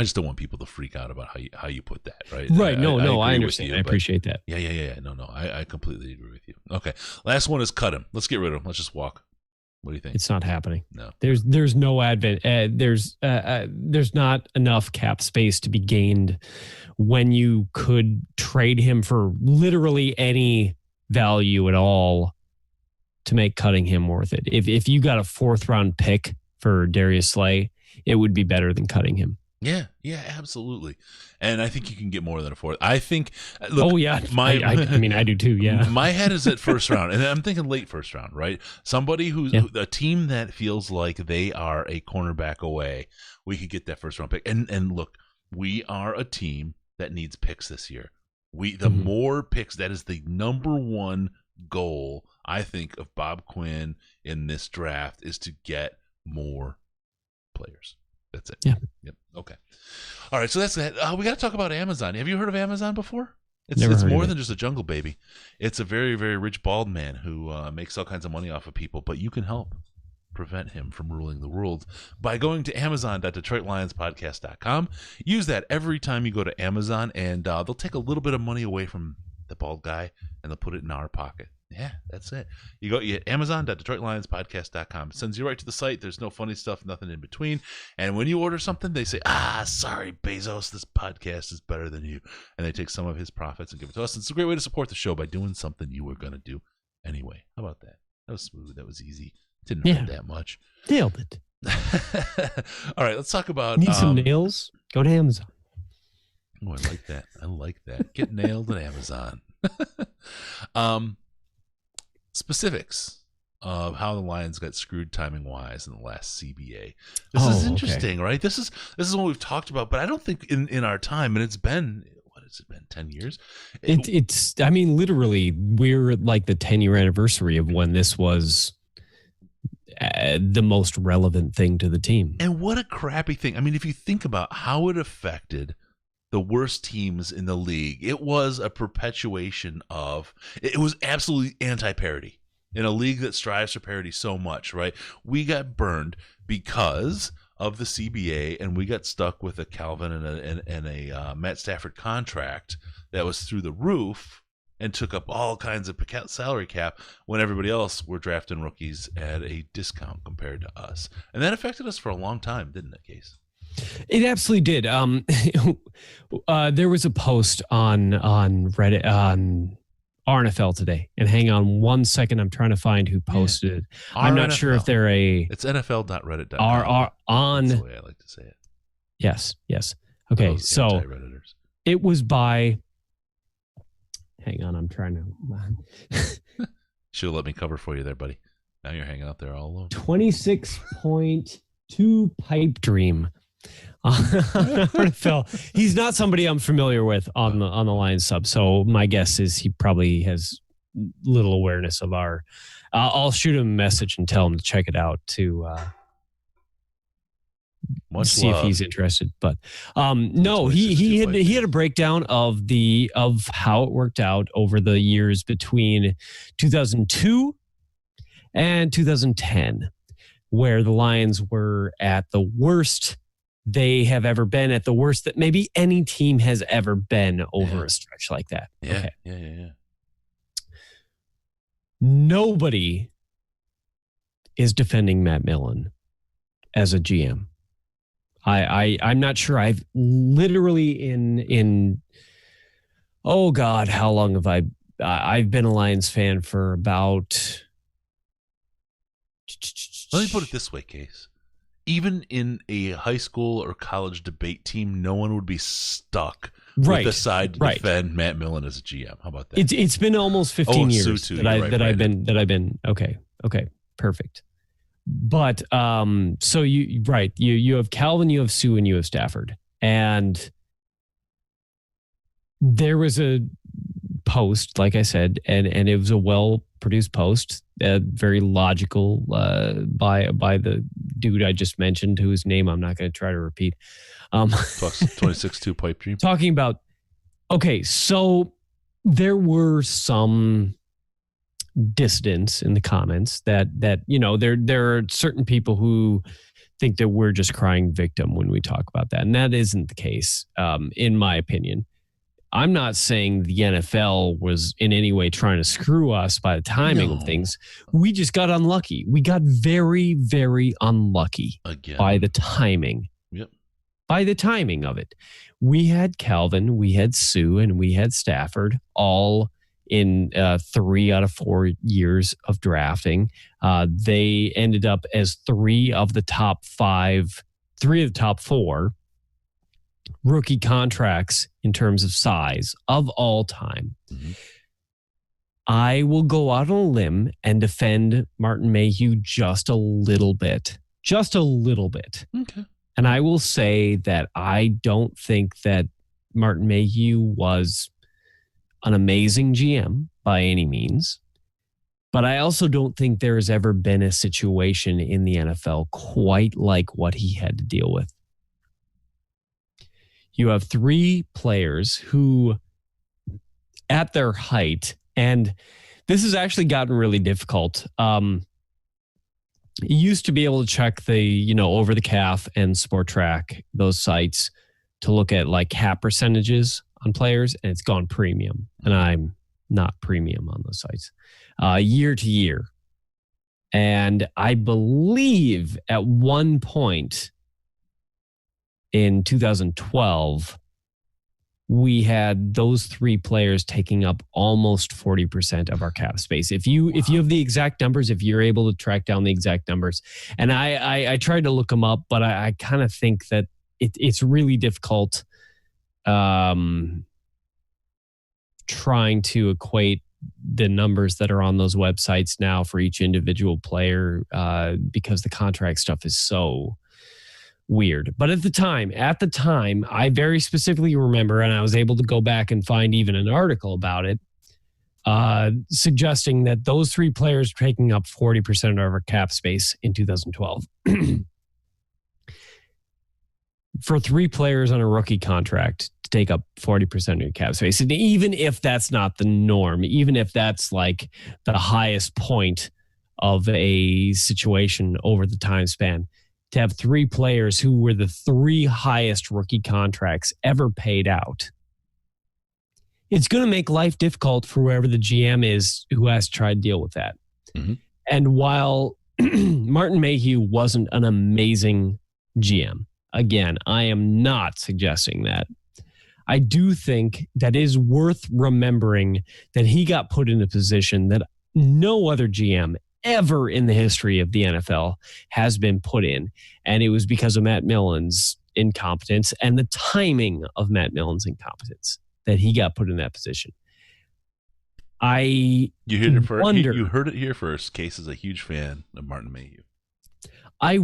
just don't want people to freak out about how you put that, right? Right. I agree understand. with you, I appreciate that. Yeah. No. I completely agree with you. Okay, last one is cut him. Let's get rid of him. Let's just walk. What do you think? It's not happening. No. There's no advent. There's not enough cap space to be gained when you could trade him for literally any value at all to make cutting him worth it. If you got a 4th round pick for Darius Slay, it would be better than cutting him. Yeah, absolutely. And I think you can get more than a 4th. I think. Look, I do too. Yeah, my head is at 1st round, and I'm thinking late 1st round, right? Somebody a team that feels like they are a cornerback away. We could get that 1st round pick. And look, we are a team that needs picks this year. More picks. That is the number one goal, I think, of Bob Quinn in this draft is to get more players. That's it. Yeah. Yep. Okay. All right. So that's that. We got to talk about Amazon. Have you heard of Amazon before? It's more than just a jungle baby. It's a very, very rich bald man who makes all kinds of money off of people, but you can help prevent him from ruling the world by going to amazon.detroitlionspodcast.com. Use that every time you go to Amazon, and they'll take a little bit of money away from the bald guy, and they'll put it in our pocket. Yeah, that's it. You hit amazon.detroitlionspodcast.com. It sends you right to the site. There's no funny stuff, nothing in between. And when you order something, they say, sorry, Bezos, this podcast is better than you. And they take some of his profits and give it to us. It's a great way to support the show by doing something you were going to do anyway. How about that? That was smooth. That was easy. Didn't hurt that much. Nailed it. All right, let's talk about... Need some nails? Go to Amazon. Oh, I like that. Get nailed at Amazon. Specifics of how the Lions got screwed timing wise in the last CBA. This is interesting, right? This is what we've talked about, but I don't think in our time, and it's been 10 years? It's literally we're at like the 10-year anniversary of when this was the most relevant thing to the team. And what a crappy thing. I mean, if you think about how it affected the worst teams in the league, it was a perpetuation of, it was absolutely anti-parity in a league that strives for parity so much, right? We got burned because of the CBA, and we got stuck with a Calvin and a Matt Stafford contract that was through the roof and took up all kinds of salary cap when everybody else were drafting rookies at a discount compared to us. And that affected us for a long time, didn't it, Case? It absolutely did. There was a post on Reddit, on RNFL today. And hang on one second. I'm trying to find who posted it. I'm not sure if they're It's NFL.reddit.com. On. That's the way I like to say it. Yes. Okay, so it was by... Hang on, I'm trying to... Should have let me cover for you there, buddy. Now you're hanging out there all alone. 26.2 Pipe Dream. He's not somebody I'm familiar with on the Lions sub, so my guess is he probably has little awareness of our... I'll shoot him a message and tell him to check it out to see if he's interested. But no, he had a breakdown of how it worked out over the years between 2002 and 2010, where the Lions were at the worst they have ever been, at the worst that maybe any team has ever been over a stretch like that. Yeah, okay. Yeah. Nobody is defending Matt Millen as a GM. I'm not sure. I've literally in oh God, how long have I've been a Lions fan for about... Let me put it this way, Case. Even in a high school or college debate team, no one would be stuck with the side to defend Matt Millen as a GM. How about that? It's been almost 15 years too, that I've been okay, perfect. But so you have Calvin, you have Sue, and you have Stafford, and there was a post, like I said, and it was a well-produced post, very logical by the dude I just mentioned, whose name I'm not going to try to repeat. 26.2 Pipe Dream. Talking about, okay, so there were some dissidents in the comments that there are certain people who think that we're just crying victim when we talk about that, and that isn't the case, in my opinion. I'm not saying the NFL was in any way trying to screw us by the timing of things. We just got unlucky. We got very, very unlucky by the timing. Yep. By the timing of it. We had Calvin, we had Sue, and we had Stafford all in 3 out of 4 years of drafting. They ended up as 3 of the top 4 rookie contracts in terms of size of all time. Mm-hmm. I will go out on a limb and defend Martin Mayhew just a little bit. Okay. And I will say that I don't think that Martin Mayhew was an amazing GM by any means. But I also don't think there has ever been a situation in the NFL quite like what he had to deal with. You have 3 players who, at their height, and this has actually gotten really difficult. You used to be able to check the, Over the Calf and Sport Track, those sites, to look at like cap percentages on players, and it's gone premium. And I'm not premium on those sites, year to year. And I believe at one point in 2012, we had those 3 players taking up almost 40% of our cap space. If you have the exact numbers, if you're able to track down the exact numbers, and I tried to look them up, but I kind of think that it's really difficult trying to equate the numbers that are on those websites now for each individual player because the contract stuff is so weird. But at the time, I very specifically remember, and I was able to go back and find even an article about it, suggesting that those 3 players taking up 40% of our cap space in 2012. For 3 players on a rookie contract to take up 40% of your cap space, and even if that's not the norm, even if that's like the highest point of a situation over the time span, to have 3 players who were the 3 highest rookie contracts ever paid out it's going to make life difficult for whoever the GM is who has to try to deal with that. Mm-hmm. And while Martin Mayhew wasn't an amazing GM, again, I am not suggesting that. I do think that it is worth remembering that he got put in a position that no other GM ever in the history of the NFL has been put in. And it was because of Matt Millen's incompetence and the timing of Matt Millen's incompetence that he got put in that position. You heard it here first. Case is a huge fan of Martin Mayhew. I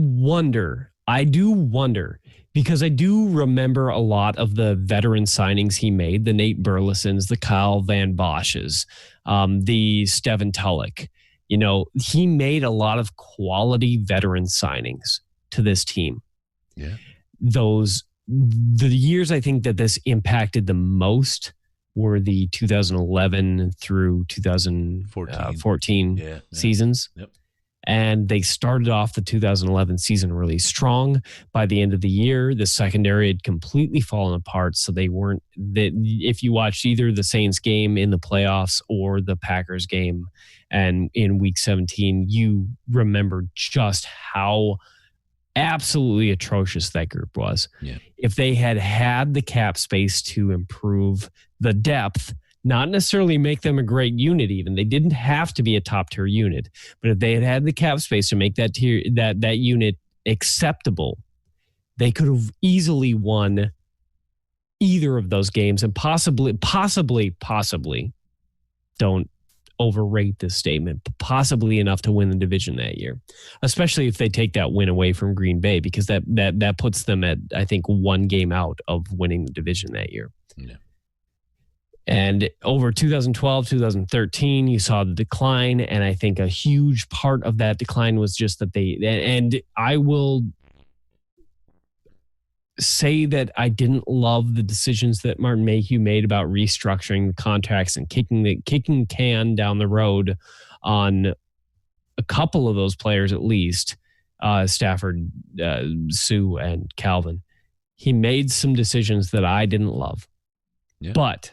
do wonder, because I do remember a lot of the veteran signings he made, the Nate Burlesons, the Kyle Van Bosches, the Steven Tulloch. You know, he made a lot of quality veteran signings to this team. Yeah. The years I think that this impacted the most were the 2011 through 2014 seasons. Yep. And they started off the 2011 season really strong. By the end of the year, the secondary had completely fallen apart. So they weren't that. If you watched either the Saints game in the playoffs or the Packers game, and in Week 17, you remember just how absolutely atrocious that group was. Yeah. If they had had the cap space to improve the depth, not necessarily make them a great unit even. They didn't have to be a top tier unit, but if they had had the cap space to make that unit acceptable, they could have easily won either of those games and possibly, don't overrate this statement, but possibly enough to win the division that year, especially if they take that win away from Green Bay, because that puts them at, I think, one game out of winning the division that year. Yeah. And over 2012, 2013, you saw the decline. And I think a huge part of that decline was just that and I will say that I didn't love the decisions that Martin Mayhew made about restructuring the contracts and kicking can down the road on a couple of those players, at least, Stafford, Sue, and Calvin. He made some decisions that I didn't love. Yeah. But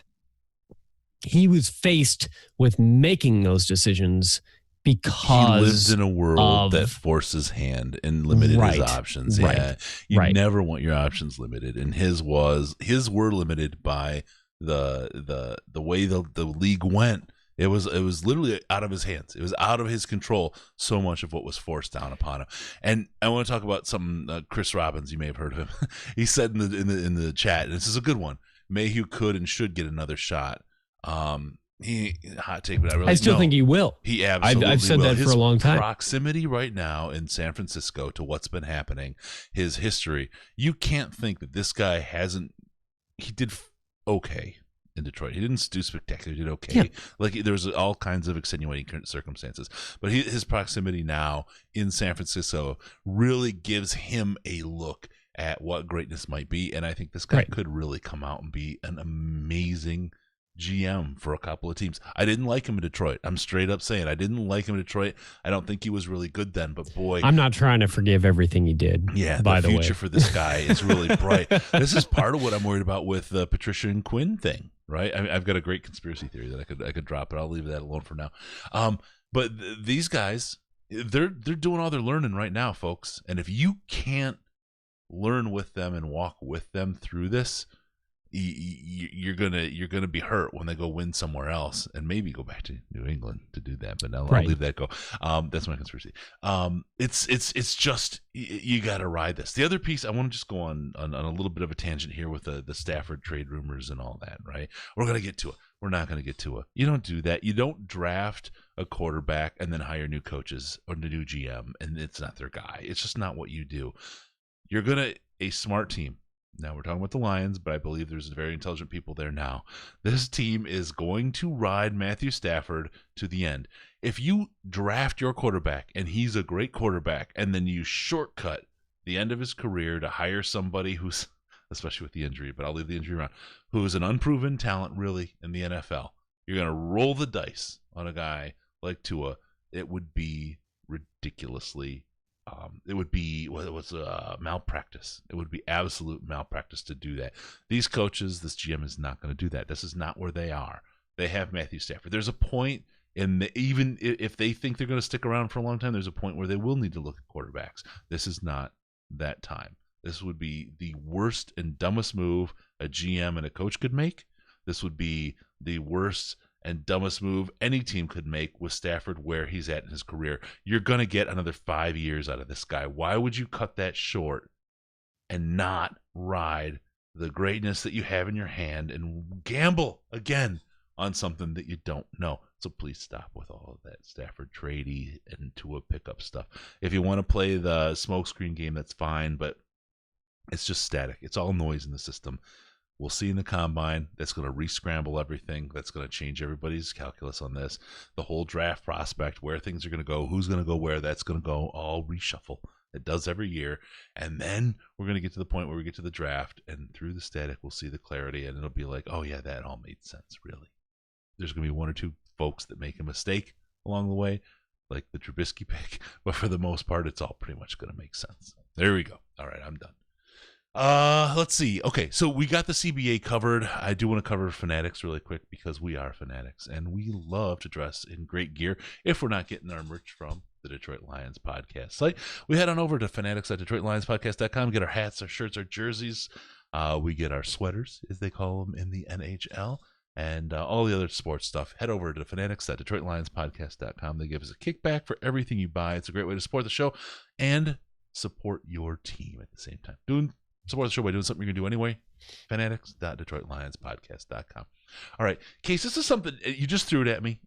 he was faced with making those decisions because he lived in a world that forced his hand and limited his options. Yeah. You never want your options limited. And his were limited by the way the league went. It was literally out of his hands. It was out of his control. So much of what was forced down upon him. And I want to talk about something. Chris Robbins, you may have heard of him. He said in the chat, and this is a good one: Mayhew could and should get another shot. Hot take, but I still think he will. He absolutely I've said will. that for a long time. Proximity right now in San Francisco to what's been happening, his history. You can't think that this guy hasn't. He did okay in Detroit. He didn't do spectacular. He did okay. Yeah. Like there's all kinds of extenuating circumstances, but his proximity now in San Francisco really gives him a look at what greatness might be, and I think this guy could really come out and be an amazing GM for a couple of teams. I didn't like him in Detroit. I'm straight up saying I didn't like him in Detroit. I don't think he was really good then, but boy, I'm not trying to forgive everything he did. Yeah, by the way, future for this guy is really bright. This is part of what I'm worried about with the Patricia and Quinn thing, right? I've got a great conspiracy theory that I could drop, but I'll leave that alone for now. But these guys, they're doing all their learning right now, folks. And if you can't learn with them and walk with them through this, you're gonna be hurt when they go win somewhere else and maybe go back to New England to do that. But I'll leave that go. That's my conspiracy. It's just you got to ride this. The other piece, I want to just go on a little bit of a tangent here with the Stafford trade rumors and all that. Right? We're gonna get to it. We're not gonna get to it. You don't do that. You don't draft a quarterback and then hire new coaches or the new GM and it's not their guy. It's just not what you do. You're a smart team. Now we're talking about the Lions, but I believe there's very intelligent people there now. This team is going to ride Matthew Stafford to the end. If you draft your quarterback and he's a great quarterback and then you shortcut the end of his career to hire somebody who's, especially with the injury, but I'll leave the injury around, who is an unproven talent really in the NFL, you're going to roll the dice on a guy like Tua, it would be ridiculously It would be malpractice. It would be absolute malpractice to do that. These coaches, this GM is not going to do that. This is not where they are. They have Matthew Stafford. There's a point even if they think they're going to stick around for a long time, there's a point where they will need to look at quarterbacks. This is not that time. This would be the worst and dumbest move a GM and a coach could make. This would be the worst and dumbest move any team could make with Stafford where he's at in his career. You're going to get another 5 years out of this guy. Why would you cut that short and not ride the greatness that you have in your hand and gamble again on something that you don't know? So please stop with all of that Stafford tradey and Tua pickup stuff. If you want to play the smokescreen game, that's fine, but it's just static. It's all noise in the system. We'll see in the combine. That's going to re-scramble everything. That's going to change everybody's calculus on this. The whole draft prospect, where things are going to go, who's going to go where, that's going to go all reshuffle. It does every year. And then we're going to get to the point where we get to the draft, and through the static, we'll see the clarity, and it'll be like, oh, yeah, that all made sense, really. There's going to be one or two folks that make a mistake along the way, like the Trubisky pick, but for the most part, it's all pretty much going to make sense. There we go. All right, I'm done. Let's see. Okay, so we got the CBA covered. I do want to cover Fanatics really quick because we are Fanatics and we love to dress in great gear if we're not getting our merch from the Detroit Lions podcast site. We head on over to fanatics.detroitlionspodcast.com, get our hats, our shirts, our jerseys. We get our sweaters, as they call them in the NHL, and all the other sports stuff. Head over to fanatics.detroitlionspodcast.com. They give us a kickback for everything you buy. It's a great way to support the show and support your team at the same time. Support the show by doing something you're going to do anyway. Fanatics.detroitlionspodcast.com. All right, Case, this is something you just threw it at me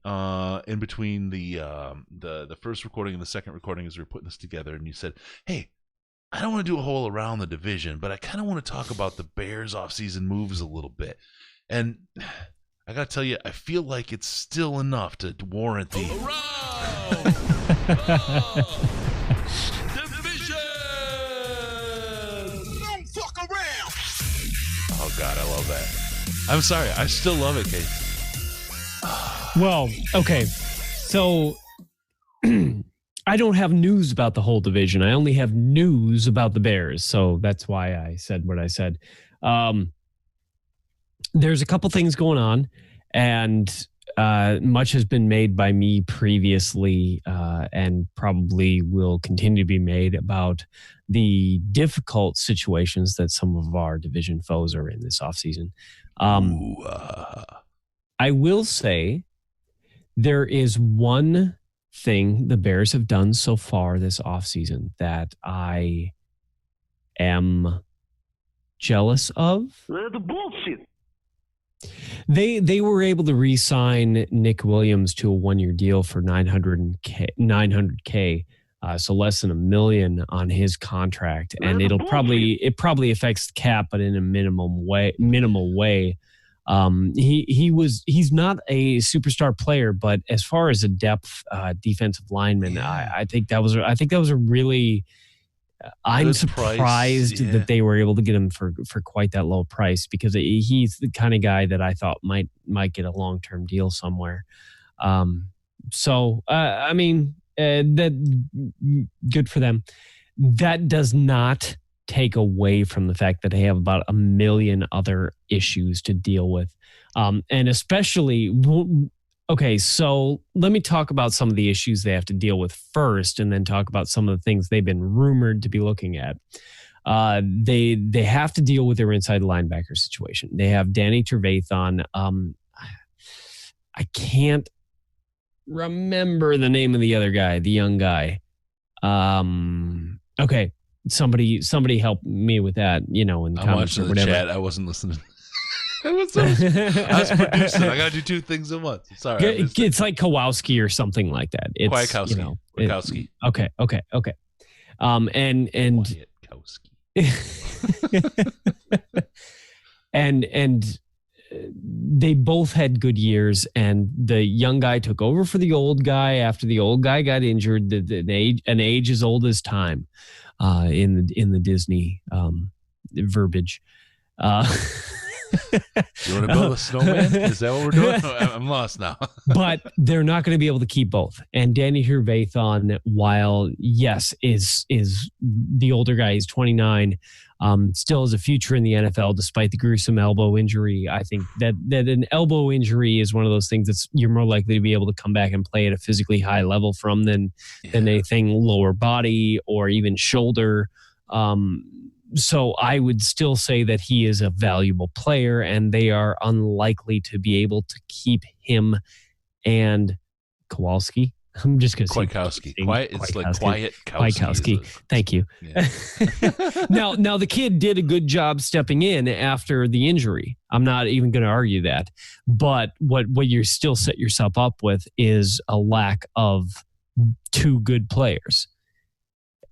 in between the first recording and the second recording as we were putting this together, and you said, hey, I don't want to do a whole around the division, but I kind of want to talk about the Bears offseason moves a little bit. And I got to tell you, I feel like it's still enough to warrant the Oh, God, I love that. I'm sorry. I still love it, Case. Well, okay. So I don't have news about the whole division. I only have news about the Bears. So that's why I said what I said. There's a couple things going on, and much has been made by me previously and probably will continue to be made about the difficult situations that some of our division foes are in this offseason. I will say there is one thing the Bears have done so far this offseason that I am jealous of. The bullshit. They were able to re-sign Nick Williams to a 1-year deal for $900K, so less than $1 million on his contract, and it probably affects the cap, but in a minimal way. He's not a superstar player, but as far as a depth defensive lineman, I think that was a really. I'm surprised that they were able to get him for quite that low price, because he's the kind of guy that I thought might get a long-term deal somewhere. I mean, that good for them. That does not take away from the fact that they have about 1 million other issues to deal with. And especially, okay, so let me talk about some of the issues they have to deal with first, and then talk about some of the things they've been rumored to be looking at. They have to deal with their inside linebacker situation. They have Danny Trevathan. I can't remember the name of the other guy, the young guy. Okay, somebody help me with that. In the comments or whatever. Chat. I wasn't listening. I was producing. I got to do two things at once. Sorry. It's like Kowalski or something like that. It's Kwiatkowski. Kwiatkowski. Okay. And they both had good years, and the young guy took over for the old guy after the old guy got injured. An age as old as time in the Disney verbiage. You want to build a snowman? Is that what we're doing? I'm lost now. But they're not going to be able to keep both. And Danny Trevathan, while yes, is the older guy, he's 29, still has a future in the NFL despite the gruesome elbow injury. I think that an elbow injury is one of those things that's you're more likely to be able to come back and play at a physically high level from than anything lower body or even shoulder. So I would still say that he is a valuable player, and they are unlikely to be able to keep him and Kowalski. I'm just going to say Kwiatkowski. It's like Kwiatkowski. Thank you. Yeah. Now the kid did a good job stepping in after the injury. I'm not even going to argue that. But what you still set yourself up with is a lack of two good players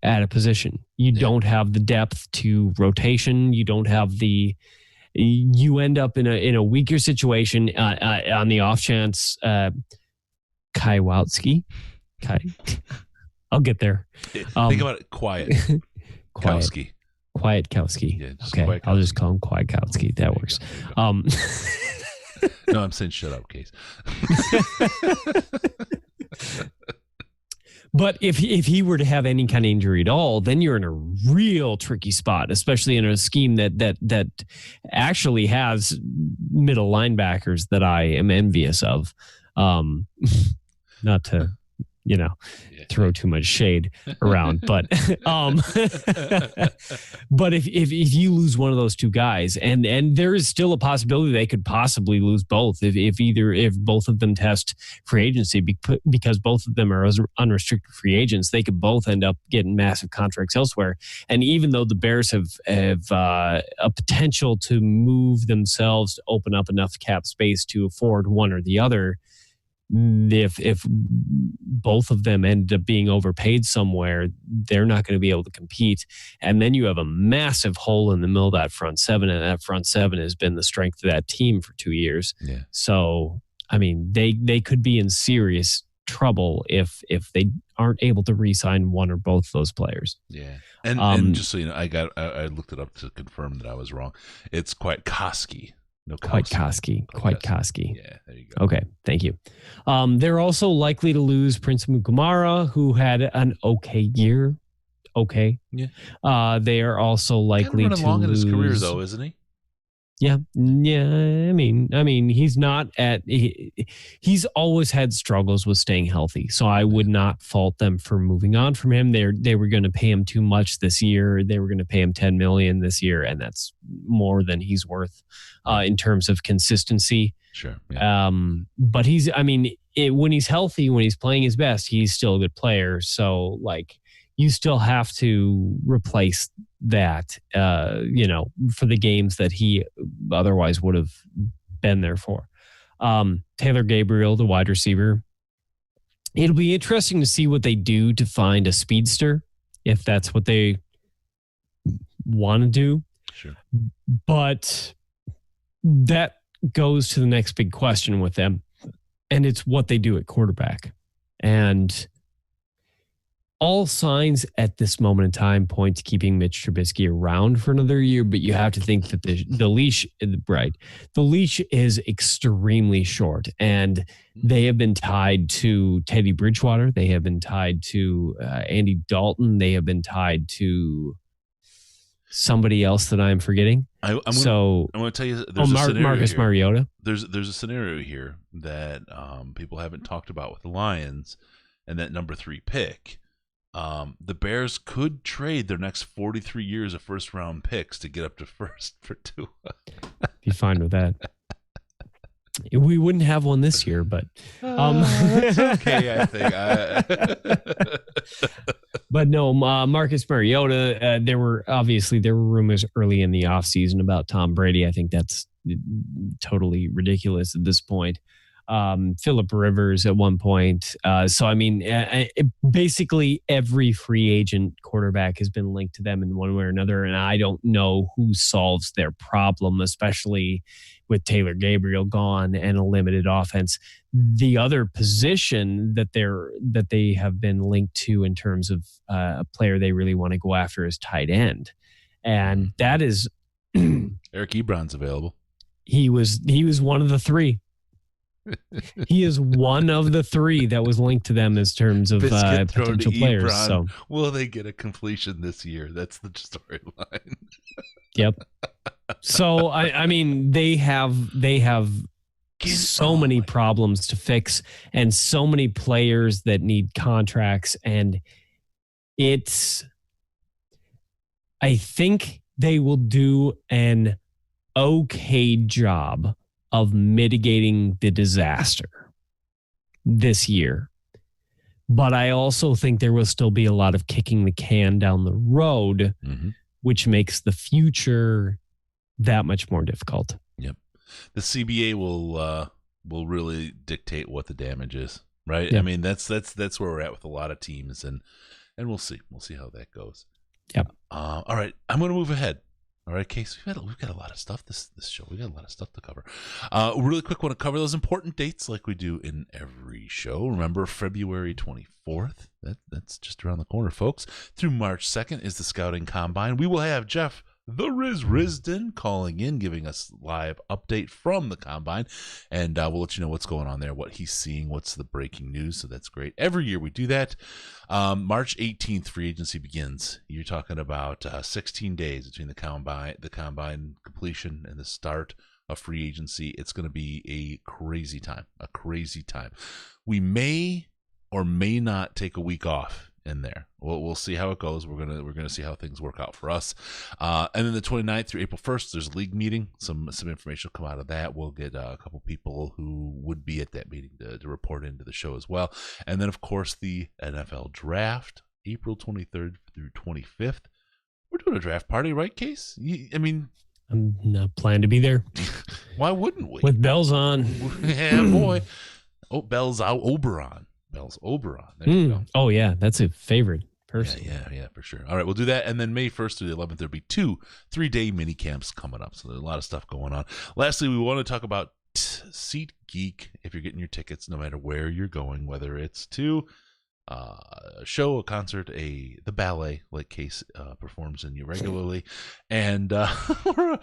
at a position. You don't have the depth to rotation. You don't have you end up in a weaker situation on the off chance Kwiatkowski. I'll get there. Think about it. Kwiatkowski. Kwiatkowski. Yeah, okay, Kwiatkowski. I'll just call him Kwiatkowski. That works. No, I'm saying shut up, Case. But if he were to have any kind of injury at all, then you're in a real tricky spot, especially in a scheme that actually has middle linebackers that I am envious of. Not to, throw too much shade around, but but if you lose one of those two guys, and there is still a possibility they could possibly lose both if both of them test free agency because both of them are unrestricted free agents, they could both end up getting massive contracts elsewhere. And even though the Bears have a potential to move themselves to open up enough cap space to afford one or the other, if both of them end up being overpaid somewhere, they're not going to be able to compete. And then you have a massive hole in the middle of that front seven, and that front seven has been the strength of that team for 2 years. Yeah. So, I mean, they could be in serious trouble if they aren't able to re-sign one or both those players. Yeah. And just so you know, I looked it up to confirm that I was wrong. It's Kwiatkowski. No, Kwiatkowski. Yeah, there you go. Okay, thank you. They're also likely to lose Prince Mukamara, who had an okay year. Okay. Yeah. They are also likely to long lose. In his career, though, isn't he? Yeah. I mean, he's not he's always had struggles with staying healthy. So I would not fault them for moving on from him. They were going to pay him too much this year. They were going to pay him $10 million this year, and that's more than he's worth in terms of consistency. Sure. Yeah. But when he's healthy, when he's playing his best, he's still a good player. So you still have to replace that, for the games that he otherwise would have been there for. Taylor Gabriel, the wide receiver. It'll be interesting to see what they do to find a speedster, if that's what they want to do. Sure. But that goes to the next big question with them, and it's what they do at quarterback. And all signs at this moment in time point to keeping Mitch Trubisky around for another year, but you have to think that the leash is extremely short, and they have been tied to Teddy Bridgewater. They have been tied to Andy Dalton. They have been tied to somebody else that I'm forgetting. I'm going to tell you, there's a scenario Marcus here. Mariota. There's a scenario here that people haven't talked about with the Lions and that number 3 pick. The Bears could trade their next 43 years of first-round picks to get up to first for Tua. Be fine with that. We wouldn't have one this year, but that's okay, I think. But no, Marcus Mariota. There were rumors early in the offseason about Tom Brady. I think that's totally ridiculous at this point. Phillip Rivers at one point. Basically every free agent quarterback has been linked to them in one way or another, and I don't know who solves their problem, especially with Taylor Gabriel gone and a limited offense. The other position that they have been linked to in terms of a player they really want to go after is tight end, and that is Eric Ebron's available. He was one of the three. He is one of the three that was linked to them as terms of Biscuit thrown to potential players. Ebron. So, will they get a completion this year? That's the storyline. yep. So I mean, they have so many problems to fix and so many players that need contracts, and I think they will do an okay job of mitigating the disaster this year. But I also think there will still be a lot of kicking the can down the road, which makes the future that much more difficult. Yep. The CBA will really dictate what the damage is, right? Yep. I mean, that's where we're at with a lot of teams, and we'll see how that goes. Yep. All right, I'm going to move ahead. All right, Case, we've got a lot of stuff this show. We got a lot of stuff to cover. Really quick, want to cover those important dates like we do in every show. Remember, February 24th. That's just around the corner, folks. Through March 2nd is the Scouting Combine. We will have Jeff the Riz Risden calling in, giving us live update from the Combine, and we'll let you know what's going on there, what he's seeing, what's the breaking news. So that's great. Every year we do that. March 18th, free agency begins. You're talking about 16 days between the combine completion and the start of free agency. It's going to be a crazy time. We may or may not take a week off in there. We'll see how it goes. We're gonna see how things work out for us. And then the 29th through April 1st, there's a league meeting. Some information will come out of that. We'll get a couple people who would be at that meeting to report into the show as well. And then, of course, the NFL draft, April 23rd through 25th. We're doing a draft party, right, Case? I mean, I'm not planning to be there. Why wouldn't we? With bells on. Yeah, boy. Oh, bells out. Oberon. Bells Oberon. There you go. Oh, yeah. That's a favorite person. Yeah, for sure. All right, we'll do that. And then May 1st through the 11th, there'll be 2 3-day mini camps coming up. So there's a lot of stuff going on. Lastly, we want to talk about SeatGeek. If you're getting your tickets, no matter where you're going, whether it's to a show, a concert, the ballet like Case performs in you regularly, and or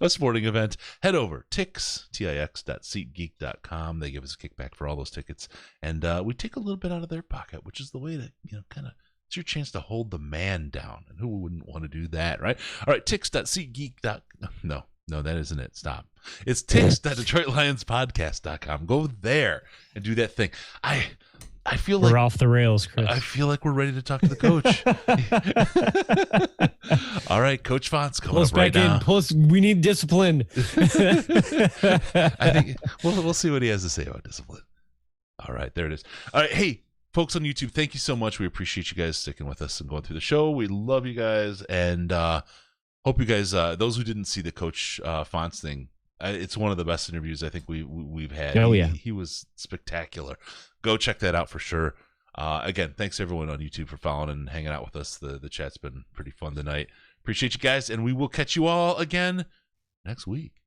a sporting event, head over tix.seatgeek.com. They give us a kickback for all those tickets, and we take a little bit out of their pocket, which is the way to kind of, it's your chance to hold the man down, and who wouldn't want to do that, right? All right, tix.seatgeek.com. No, that isn't it. Stop. It's tix.DetroitLionsPodcast.com. Go there and do that thing. I feel like we're off the rails, Chris. I feel like we're ready to talk to the coach. All right, Coach Font's coming up right now. We need discipline. I think we'll see what he has to say about discipline. All right, there it is. All right, hey, folks on YouTube, thank you so much. We appreciate you guys sticking with us and going through the show. We love you guys, and hope you guys, those who didn't see the Coach Fonts thing, it's one of the best interviews I think we've had. Oh, yeah. He was spectacular. Go check that out for sure. Again, thanks everyone on YouTube for following and hanging out with us. The chat's been pretty fun tonight. Appreciate you guys, and we will catch you all again next week.